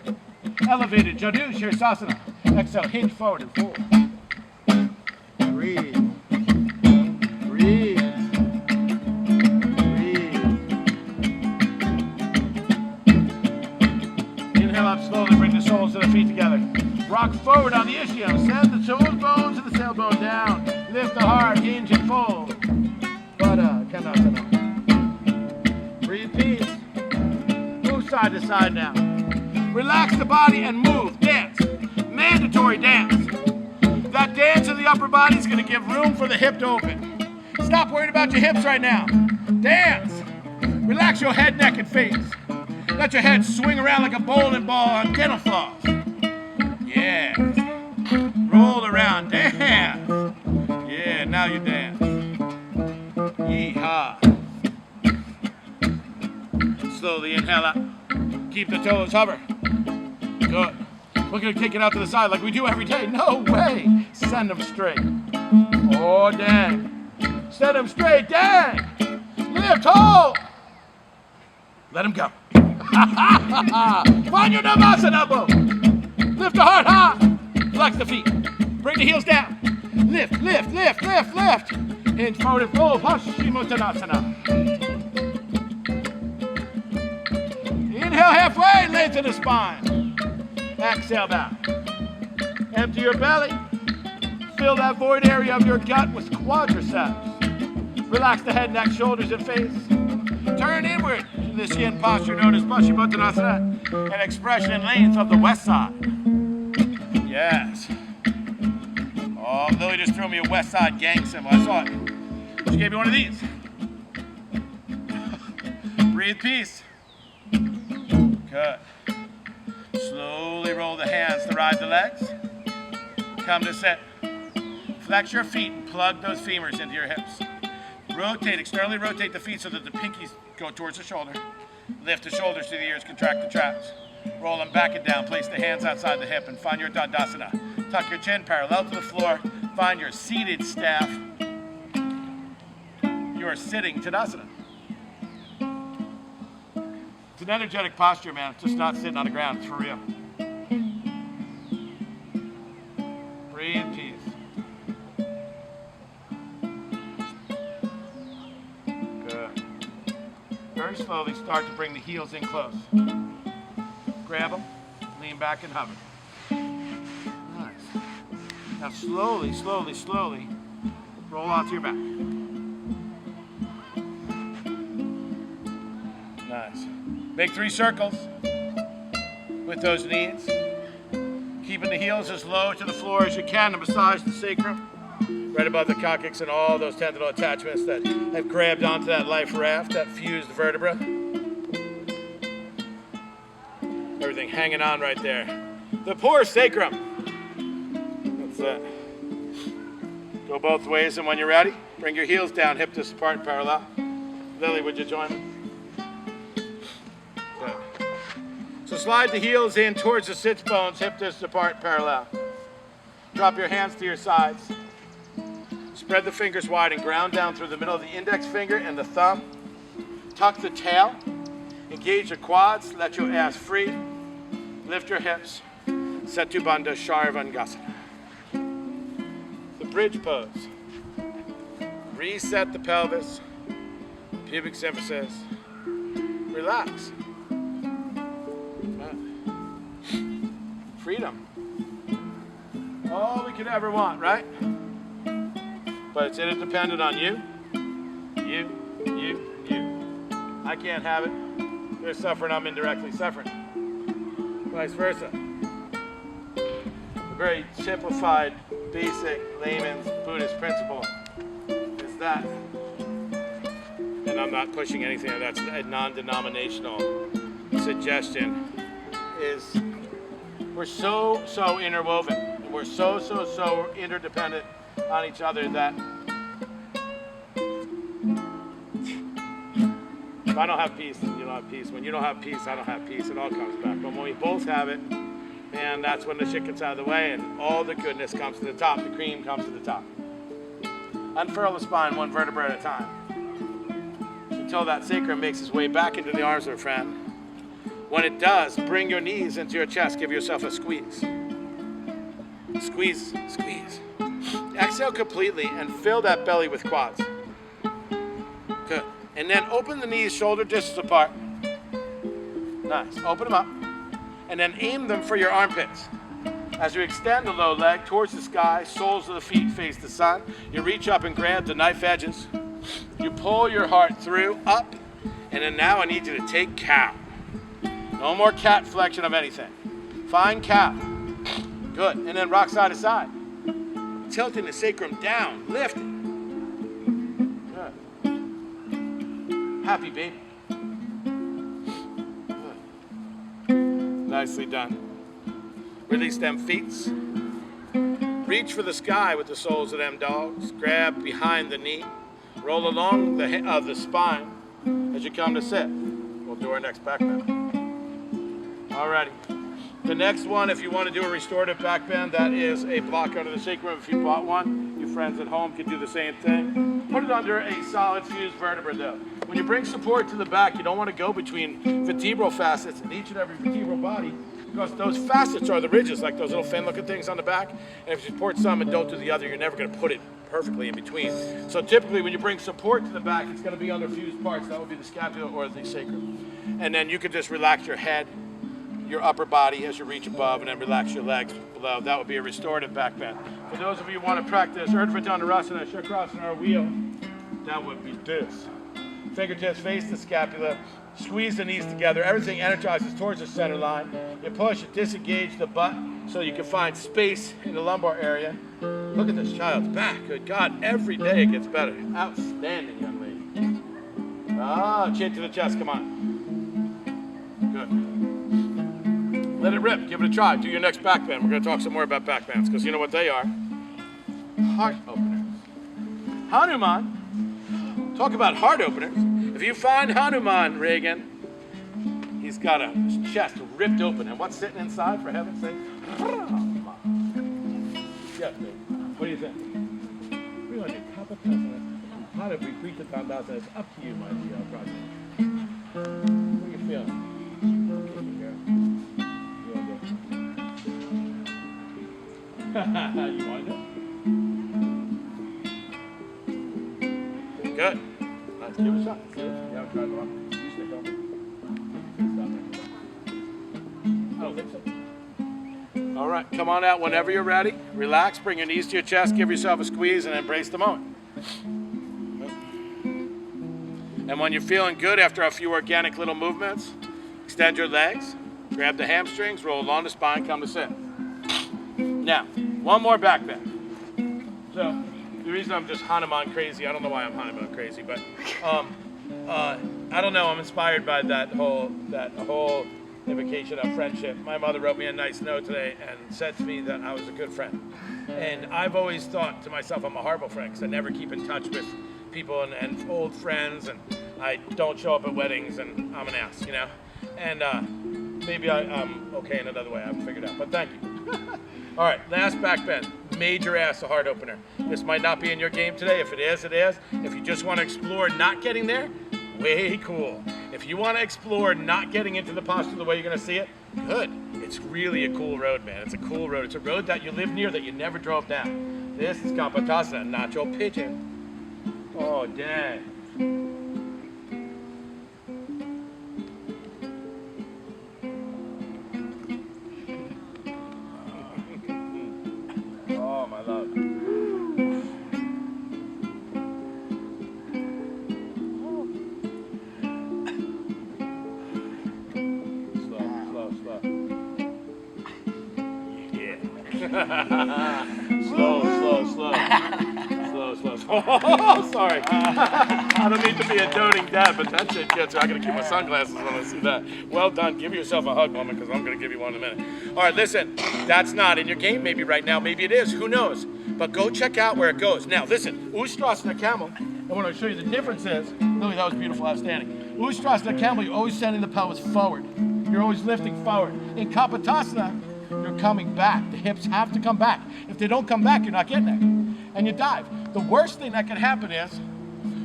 Elevated Janushirasana. Exhale, hinge forward and fold. Breathe. Breathe. Breathe. Inhale up slowly, bring the soles of the feet together. Rock forward on the ischium. Send the toes bones and the tailbone down. Lift the heart, hinge and fold. Baddha Konasana. Breathe peace. Move side to side now. Relax the body and move. Dance. Mandatory dance. That dance in the upper body is going to give room for the hip to open. Stop worrying about your hips right now. Dance. Relax your head, neck, and face. Let your head swing around like a bowling ball on dental floss. Yeah. Roll around. Dance. Yeah, now you dance. Yee-haw. Slowly inhale up. Keep the toes hover. Good. We're going to kick it out to the side like we do every day. No way. Send them straight. Oh, dang. Send them straight. Dang. Lift, hold. Let them go. Find your Navasana elbow. Lift the heart high. Flex the feet. Bring the heels down. Lift, lift, lift, lift, lift. Hinge forward and fold. Paschimottanasana. Inhale halfway, lengthen the spine. Exhale back. Empty your belly. Fill that void area of your gut with quadriceps. Relax the head, neck, shoulders, and face. Turn inward to the yin posture known as Paschimottanasana, an expression and length of the west side. Yes. Oh, Lily just threw me a west side gang symbol. I saw it. She gave me one of these. Breathe peace. Good. Slowly roll the hands to ride the legs. Come to sit. Flex your feet and plug those femurs into your hips. Rotate, externally rotate the feet so that the pinkies go towards the shoulder. Lift the shoulders to the ears, contract the traps. Roll them back and down. Place the hands outside the hip and find your Dandasana. Tuck your chin parallel to the floor. Find your seated staff. You are sitting Tadasana. It's an energetic posture, man. It's just not sitting on the ground. It's for real. Breathe peace. Good. Very slowly start to bring the heels in close. Grab them, lean back and hover. Nice. Now slowly, slowly, slowly, roll onto your back. Nice. Make 3 circles with those knees. keeping the heels as low to the floor as you can to massage the sacrum, right above the coccyx and all those tendinal attachments that have grabbed onto that life raft, that fused vertebra. Everything hanging on right there. The poor sacrum. That's it. Go both ways, and when you're ready, bring your heels down, hip disc apart and parallel. Lily, would you join me? Good. So slide the heels in towards the sits bones, hip disc apart, parallel. Drop your hands to your sides. Spread the fingers wide and ground down through the middle of the index finger and the thumb. Tuck the tail. Engage your quads. Let your ass free. Lift your hips. Setu Bandha Sharvangasana. The bridge pose. Reset the pelvis. Pubic symphysis. Relax. Freedom. All we could ever want, right? But it's interdependent on you. You. I can't have it. You're suffering, I'm indirectly suffering. Vice versa. A very simplified, basic, layman's Buddhist principle is that, and I'm not pushing anything, that's a non-denominational suggestion, is we're so interwoven, and we're so interdependent on each other that if I don't have peace, then you don't have peace. When you don't have peace, I don't have peace. It all comes back. But when we both have it, man, that's when the shit gets out of the way and all the goodness comes to the top. The cream comes to the top. Unfurl the spine one vertebra at a time until that sacrum makes its way back into the arms of a friend. When it does, bring your knees into your chest. Give yourself a squeeze. Squeeze. Exhale completely and fill that belly with quads. Good. And then open the knees shoulder distance apart. Nice. Open them up. And then aim them for your armpits. As you extend the low leg towards the sky, soles of the feet face the sun. You reach up and grab the knife edges. You pull your heart through, up. And then now I need you to take cow. No more cat flexion of anything. Find cow. Good. And then rock side to side. Tilting the sacrum down. Lift it. Good. Happy baby. Good. Nicely done. Release them feet. Reach for the sky with the soles of them dogs. Grab behind the knee. Roll along the spine as you come to sit. We'll do our next back bend. Alrighty. The next one, if you want to do a restorative back bend, that is a block under the sacrum. If you bought one, your friends at home can do the same thing. Put it under a solid fused vertebra though. When you bring support to the back, you don't want to go between vertebral facets in each and every vertebral body because those facets are the ridges, like those little fin-looking things on the back. And if you support some and don't do the other, you're never going to put it perfectly in between. So typically when you bring support to the back, it's going to be under fused parts. That would be the scapula or the sacrum. And then you can just relax your head, your upper body as you reach above, and then relax your legs below. That would be a restorative back bend. For those of you who want to practice Urdhva Dhanurasana, Chakrasana, or wheel, that would be this. Fingertips face the scapula, squeeze the knees together, everything energizes towards the center line. You push, you disengage the butt so you can find space in the lumbar area. Look at this child's back. Good God, every day it gets better. Outstanding, young lady. Ah, chin to the chest, come on. Good. Let it rip, give it a try. Do your next back bend. We're going to talk some more about back bends because you know what they are. Heart openers. Hanuman. Talk about heart openers. If you find Hanuman, Reagan, he's got a chest ripped open. And what's sitting inside, for heaven's sake? Yes, baby. What do you think? We want to do Kapapasana. How to repeat the Dandasana. It's up to you, my dear brother. What are you feeling? You want it? Good. Nice. Give it a shot. See it? You haven't tried one. You stick on it. I don't think so. All right. Come on out whenever you're ready. Relax. Bring your knees to your chest. Give yourself a squeeze and embrace the moment. And when you're feeling good after a few organic little movements, extend your legs. Grab the hamstrings. Roll along the spine. Come to sit. Now, one more back bend. So, the reason I'm just Hanuman crazy, I don't know why I'm Hanuman crazy, but I don't know, I'm inspired by that whole invocation of friendship. My mother wrote me a nice note today and said to me that I was a good friend. And I've always thought to myself I'm a horrible friend because I never keep in touch with people and old friends, and I don't show up at weddings, and I'm an ass, you know? And maybe I'm okay in another way, I haven't figured out, but thank you. All right, last back bend. Major ass, a heart opener. This might not be in your game today. If it is, it is. If you just want to explore not getting there, way cool. If you want to explore not getting into the posture the way you're going to see it, good. It's really a cool road, man. It's a cool road. It's a road that you live near that you never drove down. This is Kapatasana, not your pigeon. Oh, dang. Oh, my love. Slow. Yeah. Slow. Oh, sorry. I don't mean to be a doting dad, but that shit gets me. I gotta keep my sunglasses when I see that. Well done. Give yourself a hug, woman, because I'm gonna give you one in a minute. All right, listen. That's not in your game maybe right now. Maybe it is. Who knows? But go check out where it goes. Now, listen. Ustrasana camel. And when I show you the difference is, Lily, that was beautiful, outstanding. Ustrasana camel, you're always sending the pelvis forward. You're always lifting forward. In Kapatasana, you're coming back. The hips have to come back. If they don't come back, you're not getting there. And you dive. The worst thing that can happen is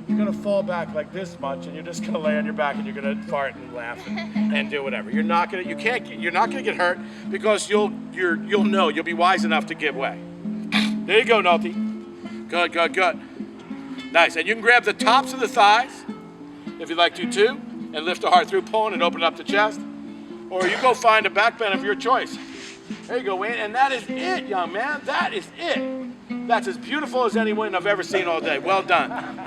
you're gonna fall back like this much, and you're just gonna lay on your back, and you're gonna fart and laugh and do whatever. You're not gonna get hurt because you'll know, you'll be wise enough to give way. There you go, Nalti. Good. Nice. And you can grab the tops of the thighs if you'd like to too, and lift the heart through, pulling and open up the chest. Or you go find a back bend of your choice. There you go, Wayne. And that is it, young man. That is it. That's as beautiful as anyone I've ever seen all day. Well done.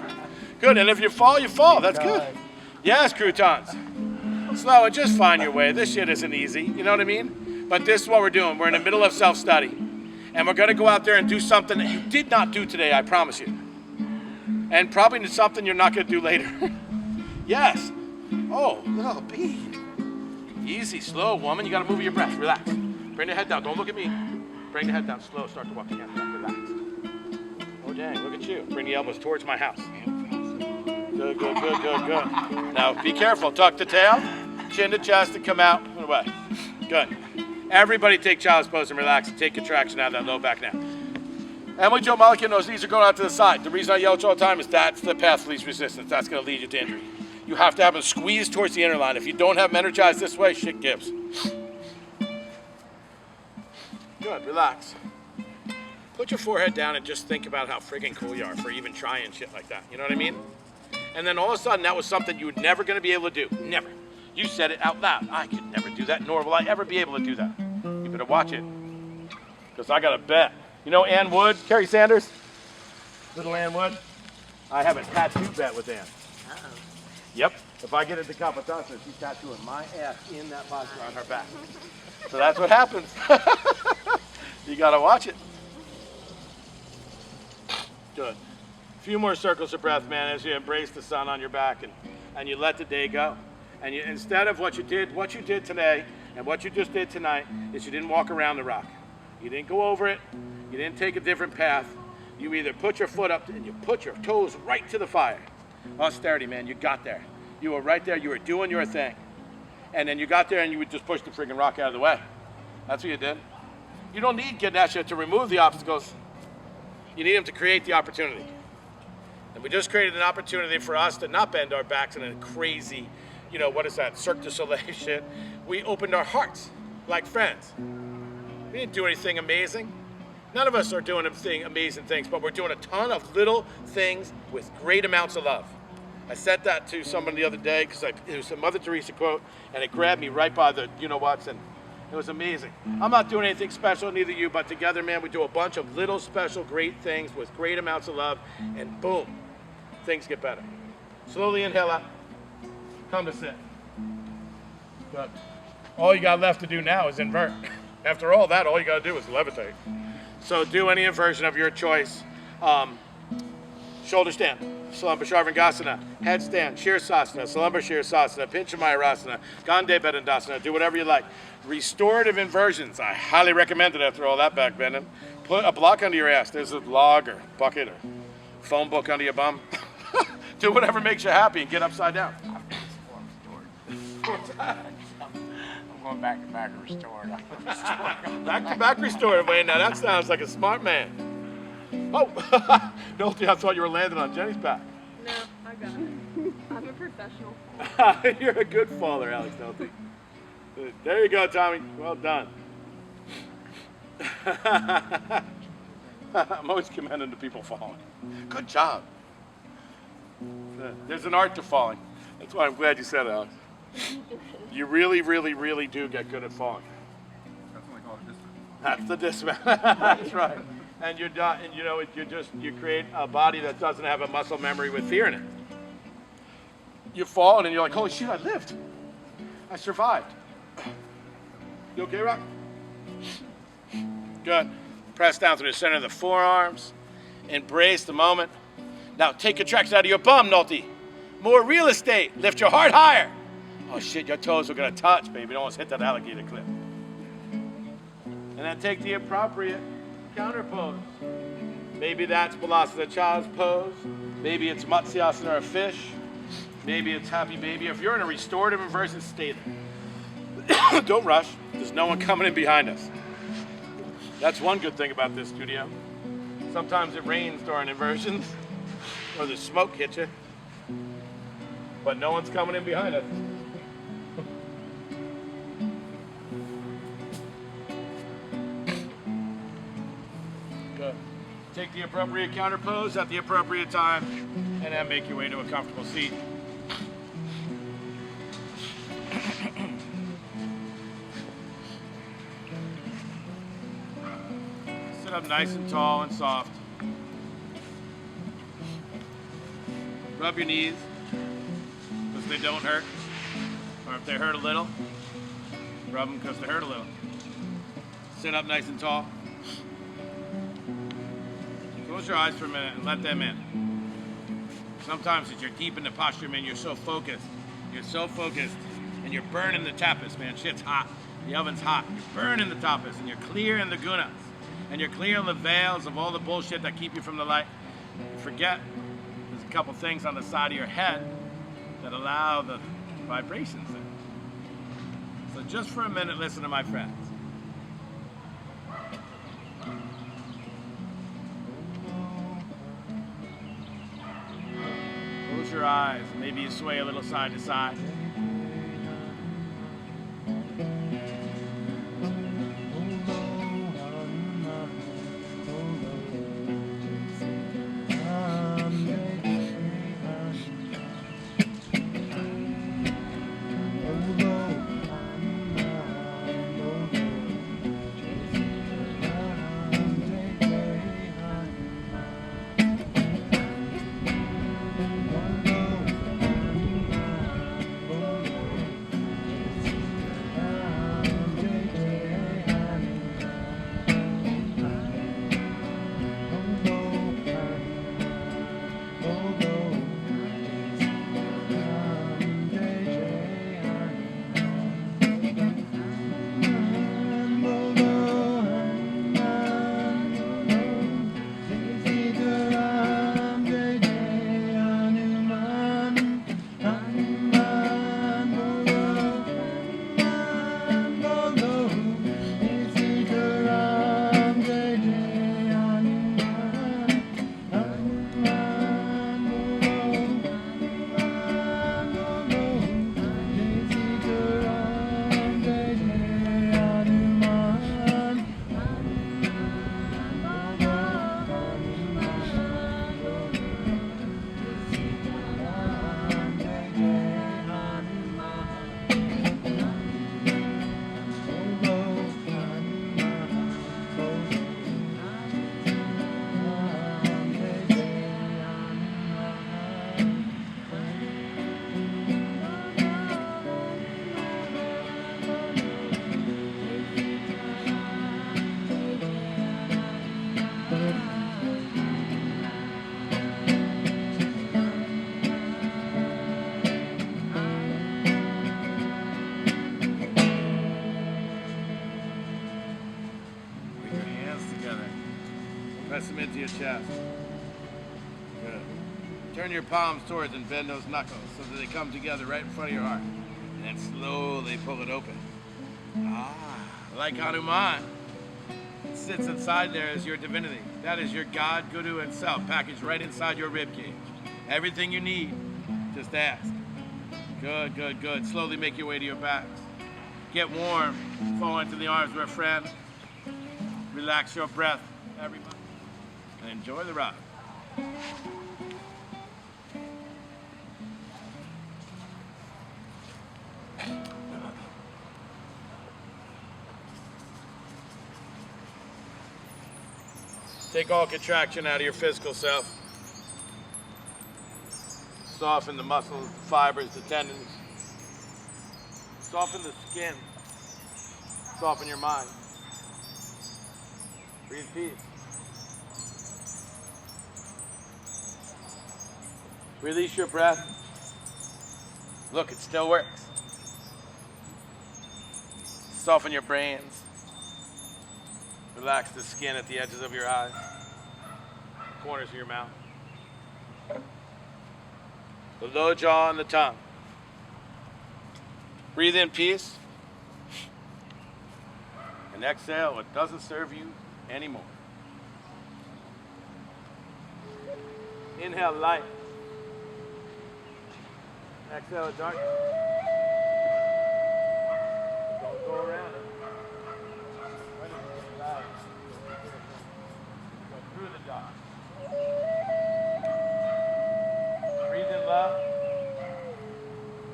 Good. And if you fall, you fall. That's good. Yes, croutons. Slow and just find your way. This shit isn't easy. You know what I mean? But this is what we're doing. We're in the middle of self-study. And we're going to go out there and do something that you did not do today, I promise you. And probably something you're not going to do later. Yes. Oh, little bee. Easy, slow, woman. You got to move your breath. Relax. Bring the head down. Don't look at me. Bring the head down. Slow. Start to walk again. Relax. Oh, dang. Look at you. Bring the elbows towards my house. Good. Now, be careful. Tuck the tail. Chin to chest and come out and away. Good. Everybody take child's pose and relax and take contraction out of that low back now. Emily Jo Mulligan, those knees are going out to the side. The reason I yell at you all the time is that's the path of least resistance. That's going to lead you to injury. You have to have them squeeze towards the inner line. If you don't have them energized this way, shit gives. Good, relax. Put your forehead down and just think about how friggin' cool you are for even trying shit like that. You know what I mean? And then all of a sudden, that was something you were never going to be able to do. Never. You said it out loud. I could never do that, nor will I ever be able to do that. You better watch it. Because I got a bet. You know Ann Wood, Carrie Sanders? Little Ann Wood? I have a tattoo bet with Ann. Yep. If I get into Kapatasana, she's tattooing my ass in that posture on her back. So that's what happens. You gotta watch it. Good. A few more circles of breath, man, as you embrace the sun on your back and you let the day go. And you, instead of what you did today and what you just did tonight is you didn't walk around the rock. You didn't go over it. You didn't take a different path. You either put your foot up and you put your toes right to the fire. Austerity, man, you got there. You were right there. You were doing your thing. And then you got there and you would just push the friggin' rock out of the way. That's what you did. You don't need Ganesha to remove the obstacles. You need him to create the opportunity. And we just created an opportunity for us to not bend our backs in a crazy, you know, what is that, Cirque du Soleil shit. We opened our hearts like friends. We didn't do anything amazing. None of us are doing amazing things, but we're doing a ton of little things with great amounts of love. I said that to someone the other day because it was a Mother Teresa quote, and it grabbed me right by the you-know-whats, and it was amazing. I'm not doing anything special, neither you, but together, man, we do a bunch of little special great things with great amounts of love, and boom, things get better. Slowly inhale out. Come to sit. Good. All you got left to do now is invert. After all that, all you got to do is levitate. So do any inversion of your choice. Shoulder stand, Salamba Sharvangasana, headstand, Shirsasana, Salamba Shirsasana, Pinchamayurasana, Gande Bedandasana, do whatever you like. Restorative inversions, I highly recommend it after all that back bending. Put a block under your ass. There's a log or bucket or phone book under your bum. Do whatever makes you happy and get upside down. I'm going back to back restored. Back to back restorative, Wayne. Now that sounds like a smart man. Oh, Nolte, I thought you were landing on Jenny's back. No, I got it. I'm a professional. You're a good faller, Alex Nolte. There you go, Tommy. Well done. I'm always commending the people falling. Good job. There's an art to falling. That's why I'm glad you said it, Alex. You really, really, really do get good at falling. That's what I call it dismount. That's the dismount. That's right. And you're not, and you know, you create a body that doesn't have a muscle memory with fear in it. You fall and you're like, holy shit, I lived. I survived. You okay, Rock? Good. Press down through the center of the forearms. Embrace the moment. Now take your tracks out of your bum, Nolte. More real estate. Lift your heart higher. Oh shit, your toes are gonna touch, baby. Don't almost hit that alligator cliff. And then take the appropriate counter pose. Maybe that's Balasana Child's pose. Maybe it's Matsyasana or fish. Maybe it's happy baby. If you're in a restorative inversion, stay there. Don't rush. There's no one coming in behind us. That's one good thing about this studio. Sometimes it rains during inversions, or the smoke hits you, but no one's coming in behind us. Good. Take the appropriate counter pose at the appropriate time, and then make your way to a comfortable seat. Sit up nice and tall and soft. Rub your knees, because they don't hurt. Or if they hurt a little, rub them because they hurt a little. Sit up nice and tall. Close your eyes for a minute and let them in. Sometimes as you're deep in the posture, man, you're so focused, and you're burning the tapas, man. Shit's hot. The oven's hot. You're burning the tapas, and you're clearing the gunas. And you're clearing the veils of all the bullshit that keep you from the light. You forget there's a couple things on the side of your head that allow the vibrations in. So just for a minute, listen to my friends. Close your eyes. Maybe you sway a little side to side. them into your chest. Good. Turn your palms towards and bend those knuckles so that they come together right in front of your heart. And then slowly pull it open. Like Hanuman. It sits inside there as your divinity. That is your God, Guru, and Self packaged right inside your rib cage. Everything you need, just ask. Good, good, good. Slowly make your way to your backs. Get warm. Fall into the arms of a friend. Relax your breath, everybody. And enjoy the ride. Take all contraction out of your physical self. Soften the muscles, the fibers, the tendons. Soften the skin. Soften your mind. Breathe peace. Release your breath. Look, it still works. Soften your brains. Relax the skin at the edges of your eyes, corners of your mouth. The low jaw and the tongue. Breathe in peace. And exhale what doesn't serve you anymore. Inhale light. Exhale darkness. Don't go around it. Go through the dark. Breathe in love.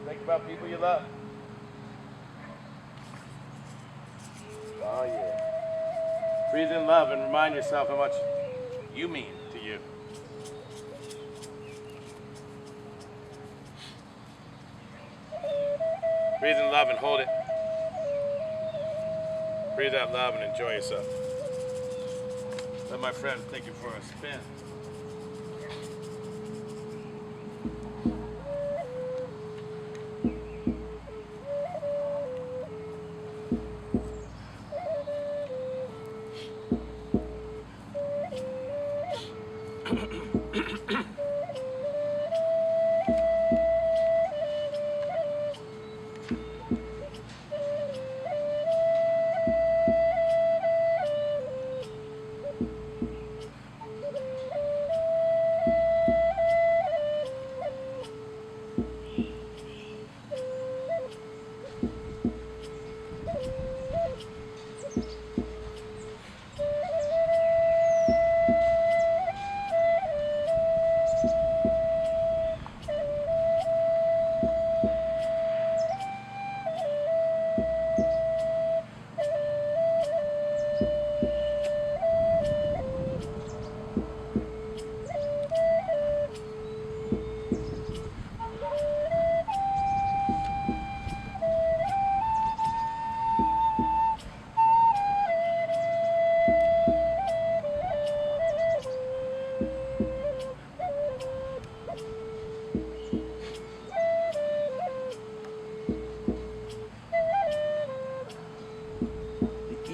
Think about people you love. Oh yeah. Breathe in love and remind yourself how much you mean to you. Breathe in love and hold it. Breathe out love and enjoy yourself. Let my friends take you for a spin.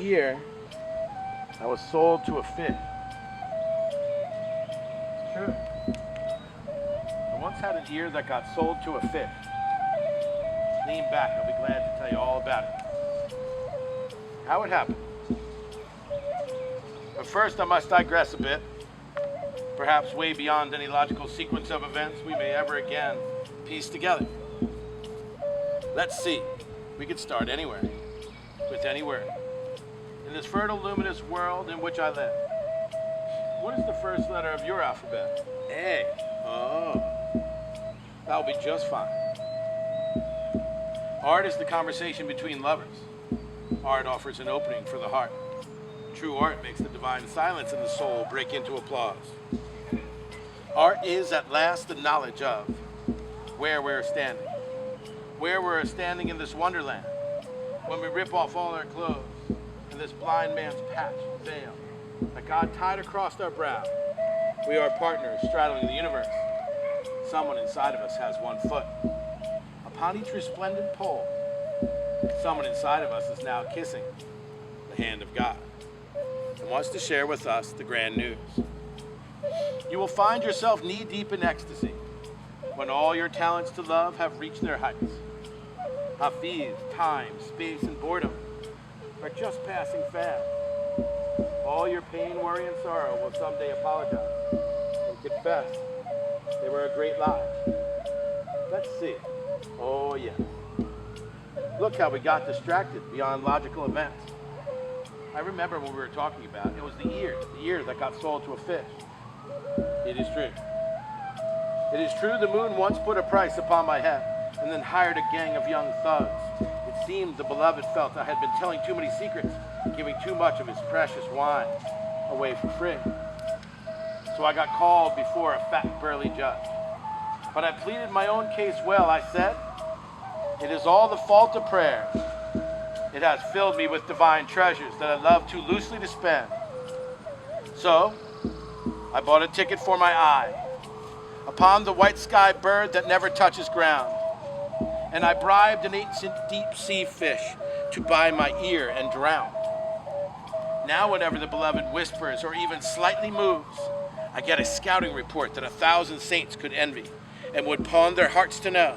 Ear that was sold to a fish. It's true. I once had an ear that got sold to a fish. Lean back, I'll be glad to tell you all about it. How it happened. But first I must digress a bit. Perhaps way beyond any logical sequence of events we may ever again piece together. Let's see. We could start anywhere. With any word. In this fertile, luminous world in which I live. What is the first letter of your alphabet? A. Oh. That'll be just fine. Art is the conversation between lovers. Art offers an opening for the heart. True art makes the divine silence in the soul break into applause. Art is at last the knowledge of where we're standing. Where we're standing in this wonderland. When we rip off all our clothes. This blind man's patch, veil, that God tied across our brow. We are partners straddling the universe. Someone inside of us has one foot. Upon each resplendent pole, someone inside of us is now kissing the hand of God and wants to share with us the grand news. You will find yourself knee-deep in ecstasy when all your talents to love have reached their heights. Hafiz, time, space, and boredom are just passing fast. All your pain, worry, and sorrow will someday apologize and confess they were a great lie. Let's see. Oh, yes. Look how we got distracted beyond logical events. I remember what we were talking about. It was the ear that got sold to a fish. It is true. It is true the moon once put a price upon my head and then hired a gang of young thugs. It seemed the beloved felt I had been telling too many secrets, giving too much of his precious wine away for free. So I got called before a fat, burly judge. But I pleaded my own case well. I said, it is all the fault of prayer. It has filled me with divine treasures that I love too loosely to spend. So, I bought a ticket for my eye upon the white sky bird that never touches ground. And I bribed an ancient deep sea fish to buy my ear and drown. Now whenever the beloved whispers or even slightly moves, I get a scouting report that 1,000 saints could envy and would pawn their hearts to know.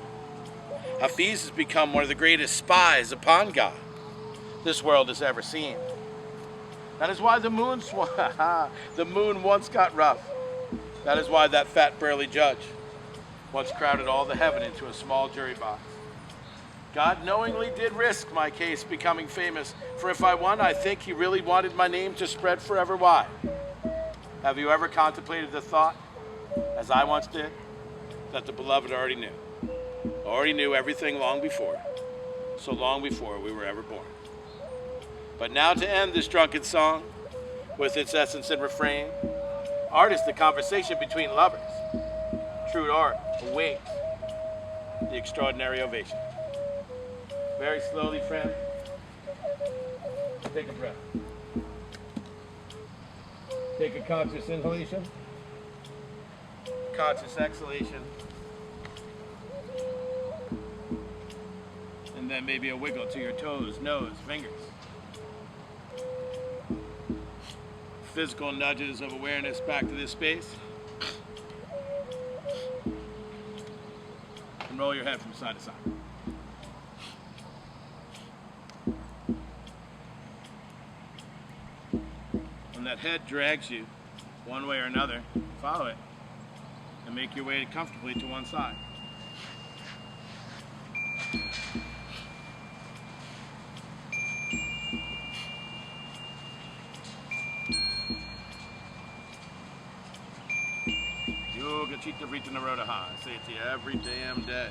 Hafiz has become one of the greatest spies upon God this world has ever seen. That is why the moon once got rough. That is why that fat burly judge once crowded all the heaven into a small jury box. God knowingly did risk my case becoming famous, for if I won, I think he really wanted my name to spread forever wide. Have you ever contemplated the thought, as I once did, that the beloved already knew everything long before, so long before we were ever born? But now to end this drunken song, with its essence and refrain, art is the conversation between lovers. True art awaits the extraordinary ovation. Very slowly, friend, take a breath. Take a conscious inhalation, conscious exhalation, and then maybe a wiggle to your toes, nose, fingers. Physical nudges of awareness back to this space. And roll your head from side to side. When that head drags you one way or another, follow it and make your way comfortably to one side. Yoga Chitta Vrita Narodaha. I say it to you every damn day.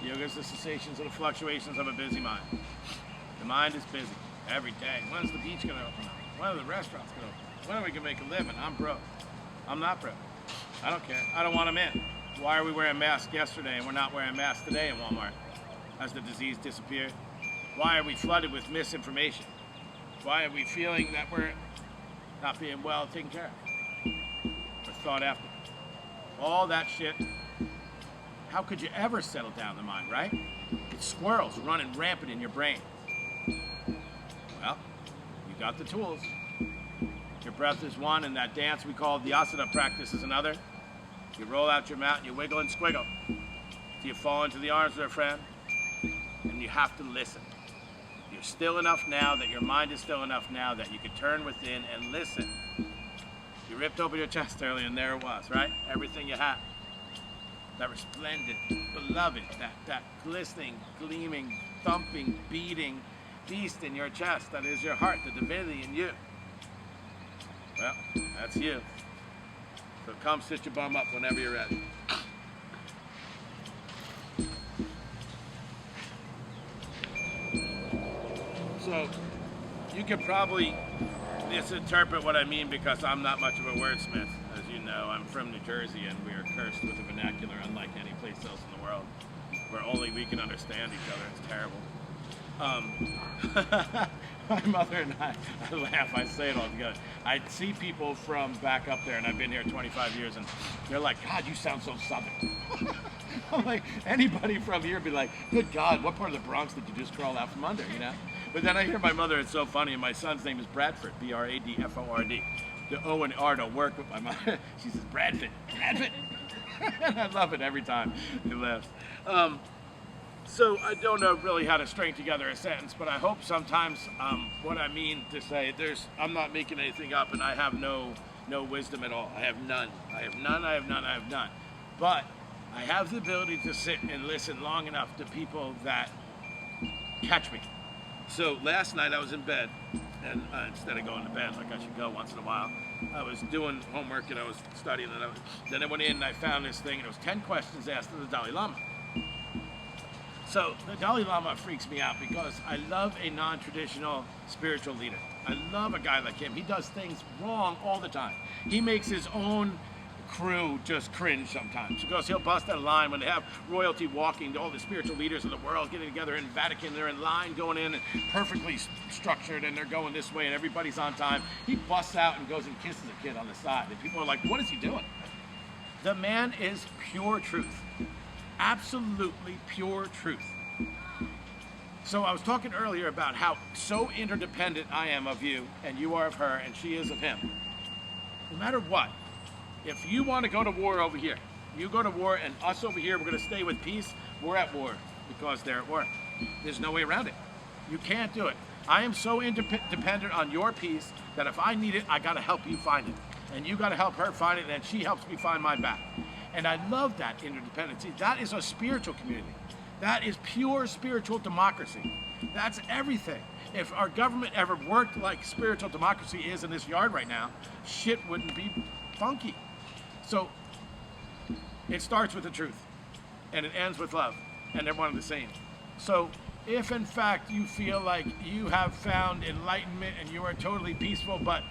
Yoga is the cessations and the fluctuations of a busy mind. The mind is busy every day. When's the beach going to open up? When are the restaurants going to open up? When are we going to make a living? I'm broke. I'm not broke. I don't care. I don't want them in. Why are we wearing masks yesterday and we're not wearing masks today in Walmart? Has the disease disappeared? Why are we flooded with misinformation? Why are we feeling that we're not being well taken care of or thought after? All that shit. How could you ever settle down the mind, right? It's squirrels running rampant in your brain. Well, you got the tools. Your breath is one, and that dance we call the asana practice is another. You roll out your mat, you wiggle and squiggle till you fall into the arms of a friend, and you have to listen. You're still enough now, that your mind is still enough now that you can turn within and listen. You ripped open your chest earlier and there it was, right? Everything you had. That resplendent, beloved, that glistening, gleaming, thumping, beating beast in your chest. That is your heart, the divinity in you. Well, that's you. So come sit your bum up whenever you're ready. So, you could probably misinterpret what I mean because I'm not much of a wordsmith. As you know, I'm from New Jersey and we are cursed with a vernacular unlike any place else in the world, where only we can understand each other. It's terrible. My mother and I laugh, I say it all together. I see people from back up there, and I've been here 25 years, and they're like, God, you sound so Southern. I'm like, anybody from here would be like, good God, what part of the Bronx did you just crawl out from under, you know? But then I hear my mother, it's so funny, and my son's name is Bradford, Bradford. The O and R don't work with my mother. She says, Bradford. And I love it every time he laughs. So I don't know really how to string together a sentence, but I hope sometimes what I mean to say, I'm not making anything up, and I have no wisdom at all. I have none. But I have the ability to sit and listen long enough to people that catch me. So last night I was in bed, and instead of going to bed like I should go once in a while, I was doing homework and I was studying, and then I went in and I found this thing, and it was 10 questions asked of the Dalai Lama. So the Dalai Lama freaks me out because I love a non-traditional spiritual leader. I love a guy like him. He does things wrong all the time. He makes his own crew just cringe sometimes because he'll bust out a line when they have royalty walking, all the spiritual leaders of the world getting together in Vatican. They're in line going in and perfectly structured, and they're going this way and everybody's on time. He busts out and goes and kisses a kid on the side, and people are like, what is he doing? The man is pure truth. Absolutely pure truth. So I was talking earlier about how so interdependent I am of you, and you are of her, and she is of him. No matter what, if you want to go to war over here, you go to war, and us over here, we're going to stay with peace, we're at war because they're at war. There's no way around it. You can't do it. I am so dependent on your peace that if I need it, I got to help you find it. And you got to help her find it, and she helps me find mine back. And I love that interdependency. That is a spiritual community. That is pure spiritual democracy. That's everything. If our government ever worked like spiritual democracy is in this yard right now, shit wouldn't be funky. So it starts with the truth, and it ends with love, and they're one and the same. So if in fact you feel like you have found enlightenment and you are totally peaceful, but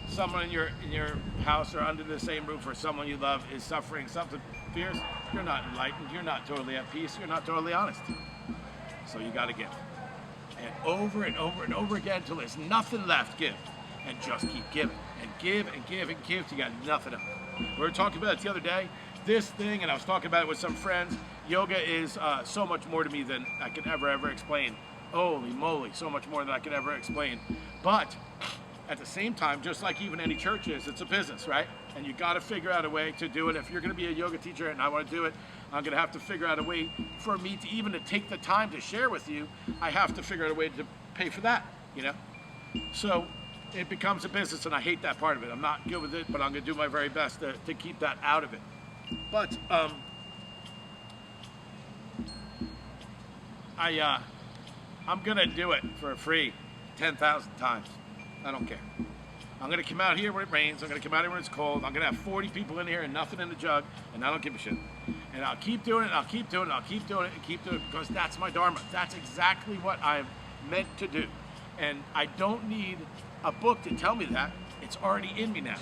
someone in your house or under the same roof or someone you love is suffering something fierce, you're not enlightened, you're not totally at peace, you're not totally honest. So you got to give. And over and over and over again until there's nothing left, give. And just keep giving. And give and give and give till you got nothing else. We were talking about it the other day, this thing, and I was talking about it with some friends. Yoga is so much more to me than I can ever explain. Holy moly, so much more than I could ever explain. But at the same time, just like even any church is, it's a business, right? And you got to figure out a way to do it. If you're going to be a yoga teacher and I want to do it, I'm going to have to figure out a way for me to even to take the time to share with you. I have to figure out a way to pay for that, you know? So it becomes a business, and I hate that part of it. I'm not good with it, but I'm going to do my very best to keep that out of it. But I'm going to do it for free 10,000 times. I don't care. I'm going to come out here when it rains. I'm going to come out here when it's cold. I'm going to have 40 people in here and nothing in the jug, and I don't give a shit. And I'll keep doing it, and I'll keep doing it, and I'll keep doing it, and keep doing it, because that's my dharma. That's exactly what I'm meant to do. And I don't need a book to tell me that. It's already in me now.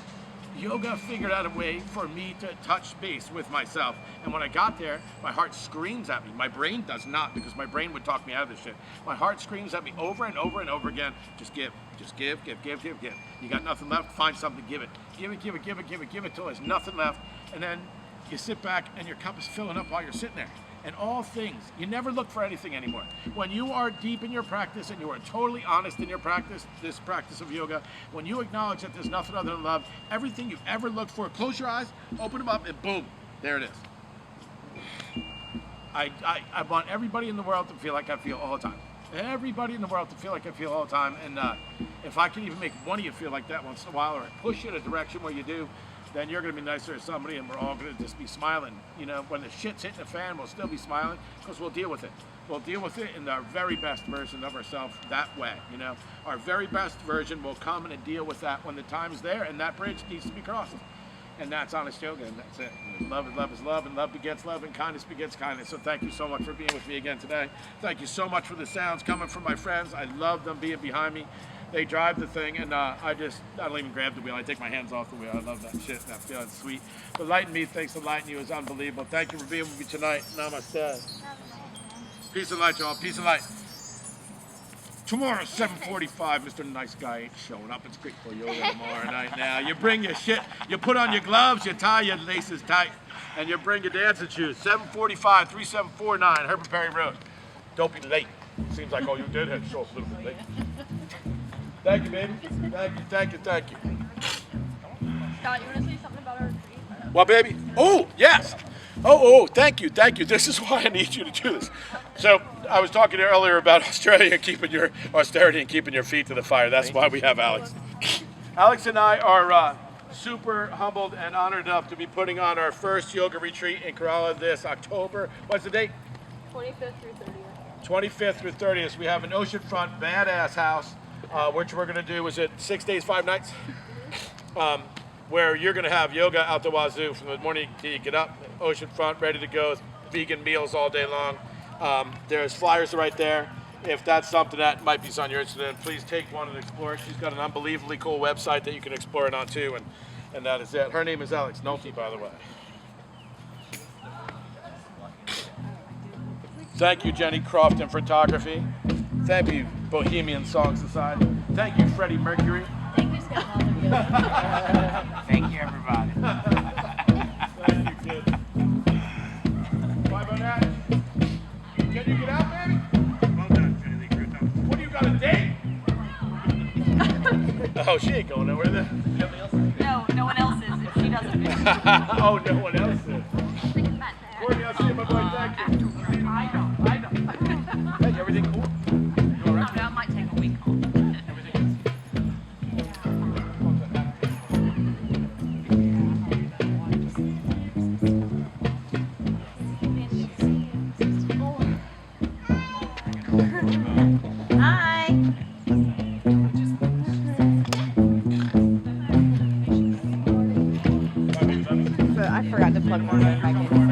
Yoga figured out a way for me to touch base with myself. And when I got there, my heart screams at me. My brain does not, because my brain would talk me out of this shit. My heart screams at me over and over and over again. Just give. Just give. You got nothing left? Find something to give it. Give it till there's nothing left. And then you sit back and your cup is filling up while you're sitting there. And all things, you never look for anything anymore. When you are deep in your practice and you are totally honest in your practice, this practice of yoga, when you acknowledge that there's nothing other than love, everything you've ever looked for, close your eyes, open them up, and boom, there it is. I want everybody in the world to feel like I feel all the time. Everybody in the world to feel like I feel all the time. And if I can even make one of you feel like that once in a while, or push you in a direction where you do, then you're going to be nicer to somebody, and we're all going to just be smiling. You know, when the shit's hitting the fan, we'll still be smiling, because we'll deal with it. We'll deal with it in our very best version of ourselves that way, you know. Our very best version will come in and deal with that when the time's there, and that bridge needs to be crossed. And that's honest yoga, and that's it. Love is love, and love begets love, and kindness begets kindness. So thank you so much for being with me again today. Thank you so much for the sounds coming from my friends. I love them being behind me. They drive the thing, and I don't even grab the wheel. I take my hands off the wheel. I love that shit. That feels sweet. But lighten me, thanks for lighting you. Is unbelievable. Thank you for being with me tonight. Namaste. Peace and light, y'all. Peace and light. Tomorrow, 7:45. Mr. Nice Guy ain't showing up. It's great for yoga tomorrow night. Now you bring your shit. You put on your gloves. You tie your laces tight, and you bring your dancing shoes. 7:45, 3749 Herbert Perry Road. Don't be late. Seems like all you did had to show up a little bit late. Thank you, baby. Thank you. Scott, you want to say something about our retreat? Well, baby. Oh, yes. Oh, thank you. This is why I need you to do this. So I was talking earlier about Australia and keeping your austerity and keeping your feet to the fire. That's why we have Alex. Alex and I are super humbled and honored enough to be putting on our first yoga retreat in Kerala this October. What's the date? 25th through 30th. 25th through 30th. We have an oceanfront badass house, which we're going to do, is it 6 days, 5 nights? Where you're going to have yoga out the wazoo from the morning till you get up, oceanfront, ready to go, vegan meals all day long. There's flyers right there. If that's something that might be on your interest in, please take one and explore it. She's got an unbelievably cool website that you can explore it on too, and that is it. Her name is Alex Nolte, by the way. Thank you, Jenny Crofton Photography. Thank you, Bohemian Song Society. Thank you, Freddie Mercury. Thank you, Scott, all of you. Thank you, everybody. Thank you, kid. Bye, Bonnet. Can you get out, baby? Well done, Jenny Lee. Great job. What do you got, a date? Oh, she ain't going nowhere then. No one else is if she doesn't. Oh, no one else is. Courtney, I'll see you, my boy. Thank you. I know. Hey, everything cool? You all right? That might take a week off. Everything good? Hi. But I forgot to plug more in back in.